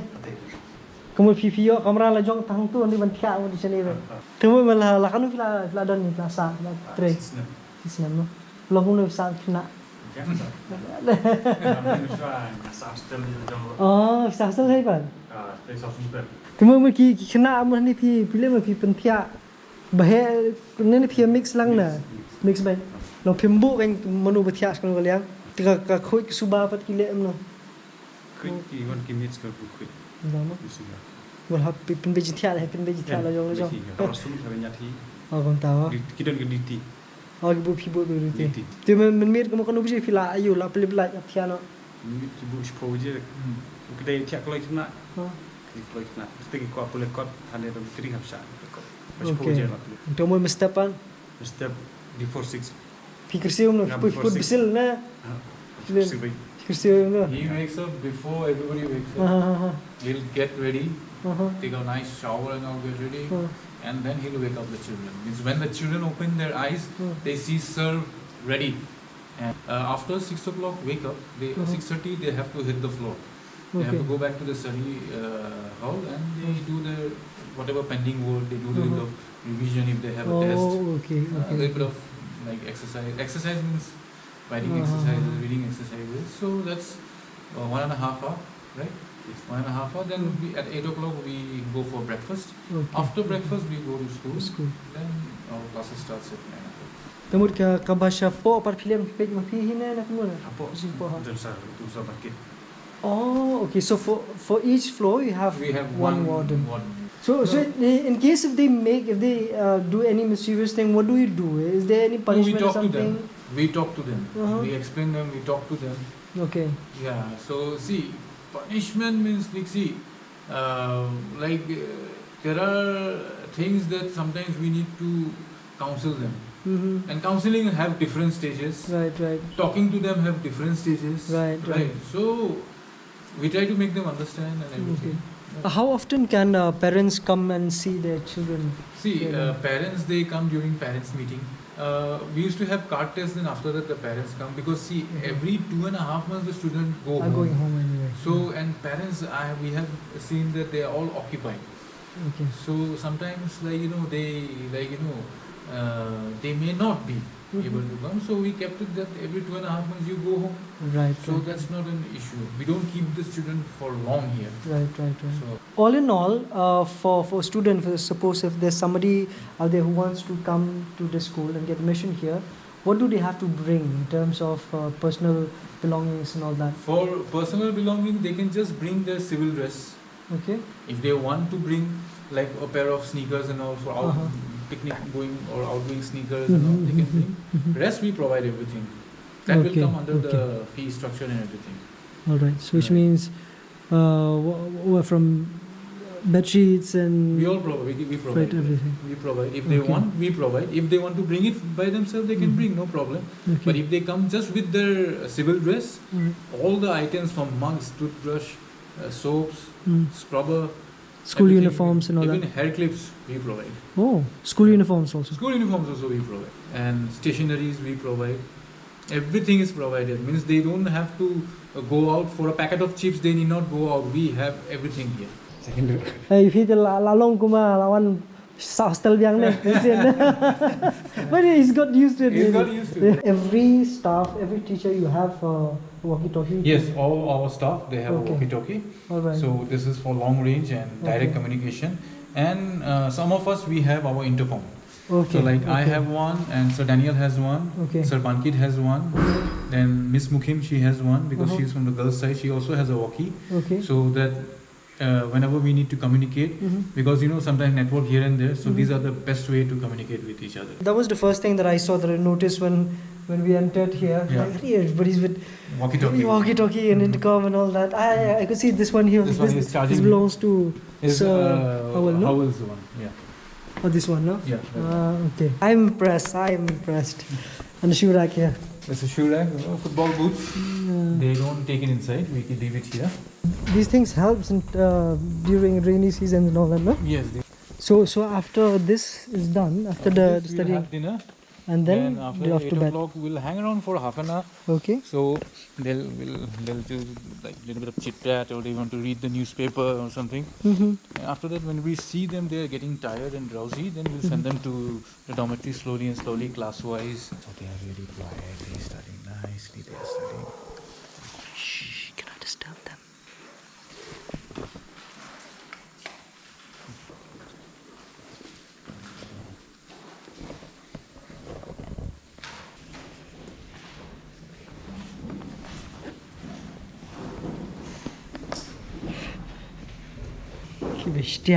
Kamu phi yo kamera la jong tang tu ni ban thia mo di sini be. Kamu la kanu la don ni la sa la tre. Isnam no. Lo kamu sa kena. Oh, sa hai ban. Kamu kena mo ni phi le mo phi pen thia. Bahe ni phi mix lang na. Mix bay. Lo pimbu kan manu bathia kan kalian. Ka khoi suba pat ki le am no. Wal hap pin beji thia la pin beji thia la jong la jong. Oh kon tawa. Oh ki bu phi bu du ti. Ti men mir kamu kan ubi phi la ayu la pli bla thia no. Okay. Untuk mo step pan. Step before 6. Fikir sium no, put bisil na. Fikir sium no. He wakes up before everybody wakes up. He'll get ready, take a nice shower and all, get ready, and then he'll wake up the children. Means when the children open their eyes, they see Sir ready. And after 6 o'clock wake up, 6:30 they have to hit the floor. They have to go back to the study hall and they do their whatever pending work. They do a little bit of revision if they have a test. Okay. A little bit of like exercise. Exercise means writing exercises, reading exercises. So that's 1.5 hour, right? 1.5 hour. Then at 8 o'clock we go for breakfast. Okay. After breakfast we go to school. School. Then our classes starts at 9 o'clock. Kamu ka bahasa po par film page ma phi hina na kamu na. Po. Oh, okay. So for each floor you have We have one warden. warden. So in case if they do any mischievous thing, what do you do? Is there any No, we punishment or talk to something? them. We talk to them. We explain them. We talk to them. Okay. Yeah. So see, punishment means like see, there are things that sometimes we need to counsel them. And counseling have different stages. Right. Talking to them have different stages. Right. So we try to make them understand and everything. How often can parents come and see their children? See, parents they come during parents meeting. We used to have card tests, then after that the parents come because see every 2.5 months the student go I'm home. going home anyway. So and parents, we have seen that they are all occupied. Okay. So sometimes they may not be able to come. So we kept it that every 2.5 months you go home. Right. So that's not an issue. We don't keep the student for long here. Right. So All in all, for students, suppose if there's somebody out there who wants to come to the school and get admission here, what do they have to bring in terms of personal belongings and all that? for personal belongings, they can just bring their civil dress. Okay. If they want to bring like a pair of sneakers and all for out picnic going or outgoing sneakers and all, they can bring. Rest we provide everything. That will come under the fee structure and everything. All right. So which means from bed sheets and We all provide. We provide. Right, everything. We provide. If they want, we provide. If they want to bring it by themselves, they can bring. No problem. Okay. But if they come just with their civil dress, all the items from mugs, toothbrush, soaps, scrubber, school everything, uniforms and all even that. hair clips we provide. Oh, school uniforms also. School uniforms also we provide, and stationaries we provide. Everything is provided. Means they don't have to go out for a packet of chips, they need not go out. We have everything here. Hey,พี่จะลาลงกูมาลาวันhostel yang ni. But he's got used to it. He's got used to it. Every staff, every teacher, you have walkie-talkie. Yes, all our staff they have a walkie-talkie. All right. So this is for long range and direct communication. And some of us we have our intercom. Okay. So like I have one, and Sir Daniel has one. Okay. Sir Bankit has one. Then Miss Mukim, she has one because she's from the girls' side. She also has a walkie. Okay. So that whenever we need to communicate, because you know sometimes network here and there. So these are the best way to communicate with each other. That was the first thing that I saw, that I noticed when we entered here. Yeah. Like, everybody's with Walkie-talkie. and intercom and all that. I could see this one here. This one is charging. This belongs to Is Howell, no? Howell's one. Yeah. Oh, this one, no? Yeah. Okay. I'm impressed. And the shoe rack here. It's a shoe rack, football boots. They don't take it inside. We can leave it here. These things helps during rainy seasons and all that, no? Yes. So after this is done, after the We'll studying, have dinner. and then after we're off 8 to bed. o'clock, we'll hang around for half an hour. Okay. So they'll do like a little bit of chit chat, or they want to read the newspaper or something. And after that, when we see them, they're getting tired and drowsy. Then we'll send them to the dormitory slowly, class wise. So they are really quiet. They're studying nicely. They're studying. Shh, cannot disturb them. I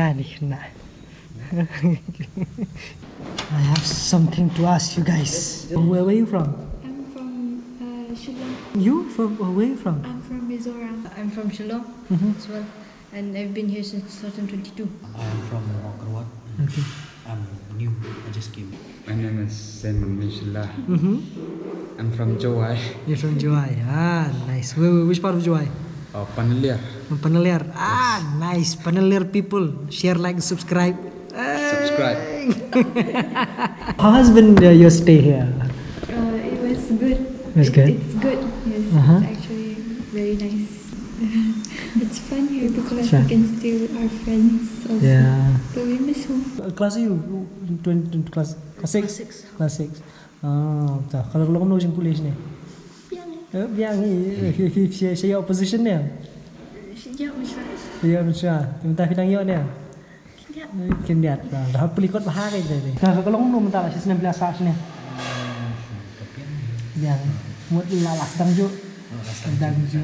have something to ask you guys. Where are you from? I'm from Shillong. You from where are you from? I'm from Mizoram. I'm from Shillong as well, and I've been here since 2022. I'm from Wakarwat. Okay. I'm new. I just came. My name is Sen Mishla. I'm from Jowai. You're from Jowai. Ah, nice. Which part of Jowai? Panalia. Panalir. Ah, nice. Panalir people. Share, like, subscribe. Subscribe. How has been your stay here? It was good. It's good? It's good. Yes, it's actually very nice. It's fun here because we can stay with our friends also. Yeah. But we miss home. Class you? Class 6? Class 6. Oh, tak. Kalau kamu nak kuliah ni? Biang ni. Saya opposition ni. Ya, macam. Minta kita ngiok ni. Kendiat. Dah pelikot bahar ni. Kalau kamu nak minta saya 19 saat ni. Biang. Mut lalas dangju. Dangju.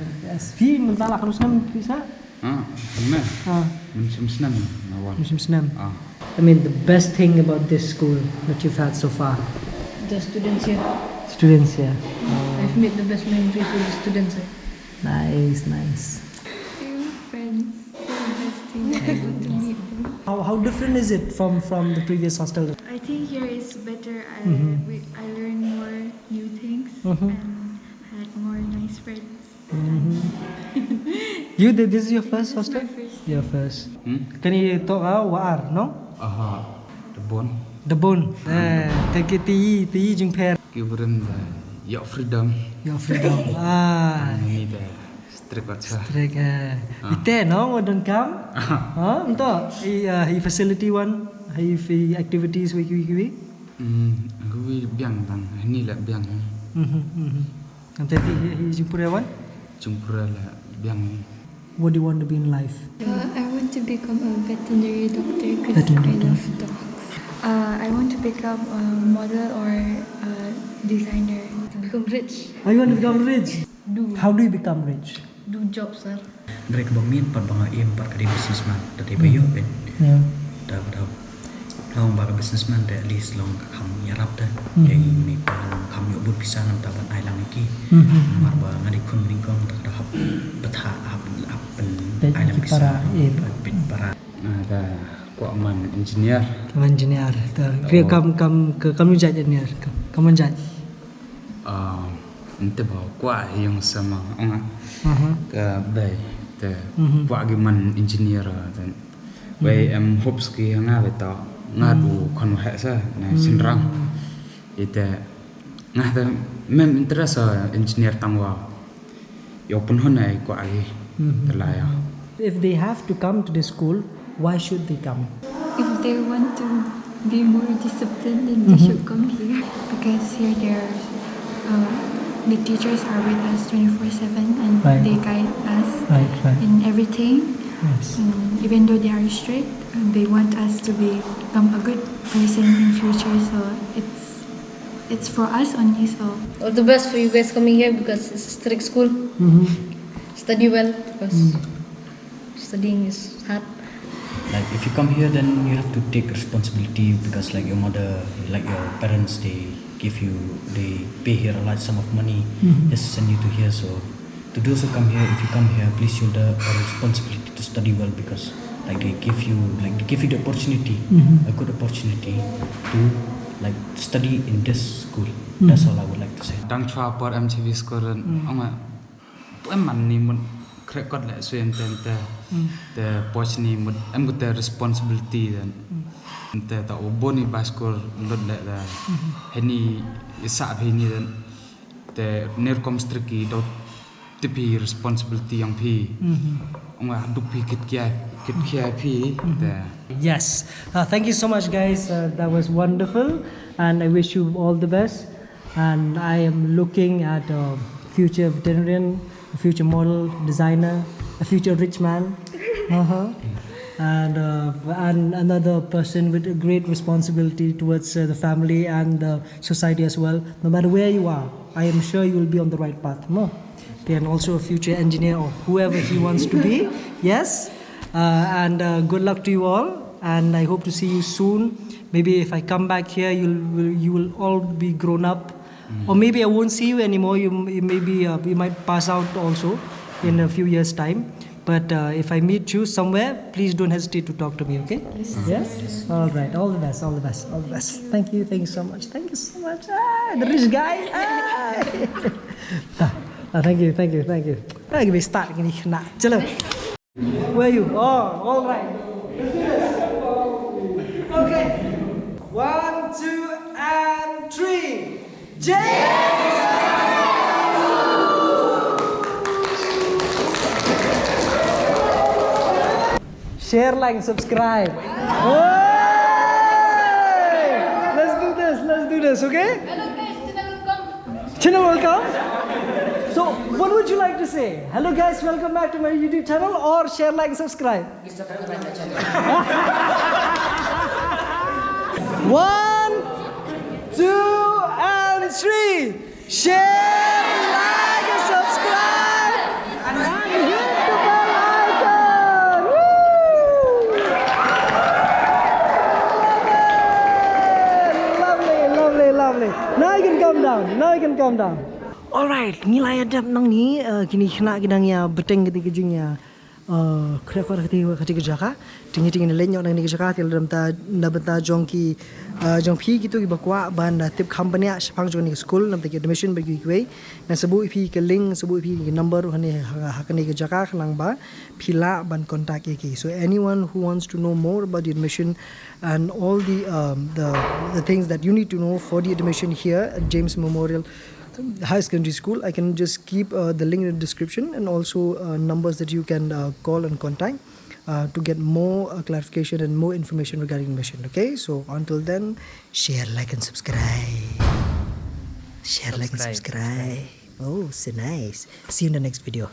Fi minta lah kalau senam bisa. Benar. Musim senam awal. Musim senam. I mean, the best thing about this school that you've had so far? The students here. Students here. I've made the best memories with the students here. Nice. Few friends. So interesting. I want to meet them. How different is it from the previous hostel? I think here is better. I learned more new things and had more nice friends. This is your first hostel? My first. Your first. Can you talk waar, no? The bone. Take ti jing pair. Given your freedom. Your freedom. Ini dah strict baca. Strict. Ite no don't come. Entah. He facility one. He activities wiki. Gue biang bang. Ini lah biang. Nanti he jumpur one. Jumpur lah biang. What do you want to be in life? I want to become a veterinary doctor because I love dogs. I want to become a model or a designer. To become rich. Oh, you want to become rich? How do you become rich? Do jobs, sir. Dari kebangin pada bangga im pada businessman dari bayu ben. Yeah. Dah long bangga businessman dah at least long kam yarap dah. Yang ni kam yobut pisang entah ban ai lang iki. Marba ngadi kun lingkong tak hab betha hab ben ai lang pisang. Para. Ada kuat man engineer. Engineer. Kamu jadi engineer. Kamu jadi. Nanti bawa kuat yang sama orang. Ke bay. Te kuat giman engineer dan. Bay hopes ki nga beta ngadu kanu hasa na sinrang. Ite ngah mem interest engineer tangwa. open honai ko agi talaya. If they have to come to the school, why should they come? If they want to be more disciplined, then they should come here. Because here the teachers are with us 24/7 and Right. they guide us Right. in everything. Yes. Even though they are strict, they want us to become a good person in future. So it's for us only. So All the best for you guys coming here because it's a strict school. Study well because studying is hard. Like if you come here, then you have to take responsibility because like your mother, like your parents, they pay here a large sum of money just to send you to here. So to those who come here, if you come here, please show the responsibility to study well because like they give you the opportunity, a good opportunity to like study in this school. That's all I would like to say. Dang chua por MTV score anga em man ni mun record la so entente the portion ni mun em got the responsibility then ente ta oboni baskor lot la da heni isa bhini then the ner komstriki dot tipi responsibility yang phi anga duk phi kit kya phi the Yes. Thank you so much, guys. That was wonderful, and I wish you all the best. And I am looking at a future veterinarian, a future model designer, a future rich man, and another person with a great responsibility towards the family and the society as well. No matter where you are, I am sure you will be on the right path. No? And also a future engineer or whoever he wants to be. Yes. And good luck to you all. And I hope to see you soon. Maybe if I come back here, you will all be grown up. Or maybe I won't see you anymore. You might pass out also in a few years' time. But if I meet you somewhere, please don't hesitate to talk to me, okay? Yes? All right. All the best. All the best. All the best. Thank you. Thank you so much. Thank you so much. The rich guy. Thank you. Thank you. Thank you. Give me start. Give me khynnah. Chalo. Where are you? Oh, all right. Let's do this. Okay. 1, 2, and 3. Share, like, subscribe. Let's do this, okay? Hello guys, welcome. Channel welcome. So, what would you like to say? Hello guys, welcome back to my YouTube channel, or share, like, subscribe. 1, 2, and 3. Share, like, and subscribe, and hit the bell icon. Woo! Lovely. Now you can come down. Alright, nilai adab nang ni kini khynnah kidang ya beteng ketika jingnya kira-kira ketika jaka tinggi lenyok nang ni jaka til dalam ta nabata jongki jongpi gitu ki bakwa ban tip company sepang jong ni school nam take admission bagi kuai na sebu ipi ke link sebu ipi ke number hani hakani ke jaka khnang ba phila ban contact ki. So anyone who wants to know more about the admission and all the things that you need to know for the admission here at James Memorial High Secondary School, I can just keep the link in the description and also numbers that you can call and contact to get more clarification and more information regarding admission. Okay, so until then, share, like, and subscribe. Like, and subscribe. Oh, so nice. See you in the next video.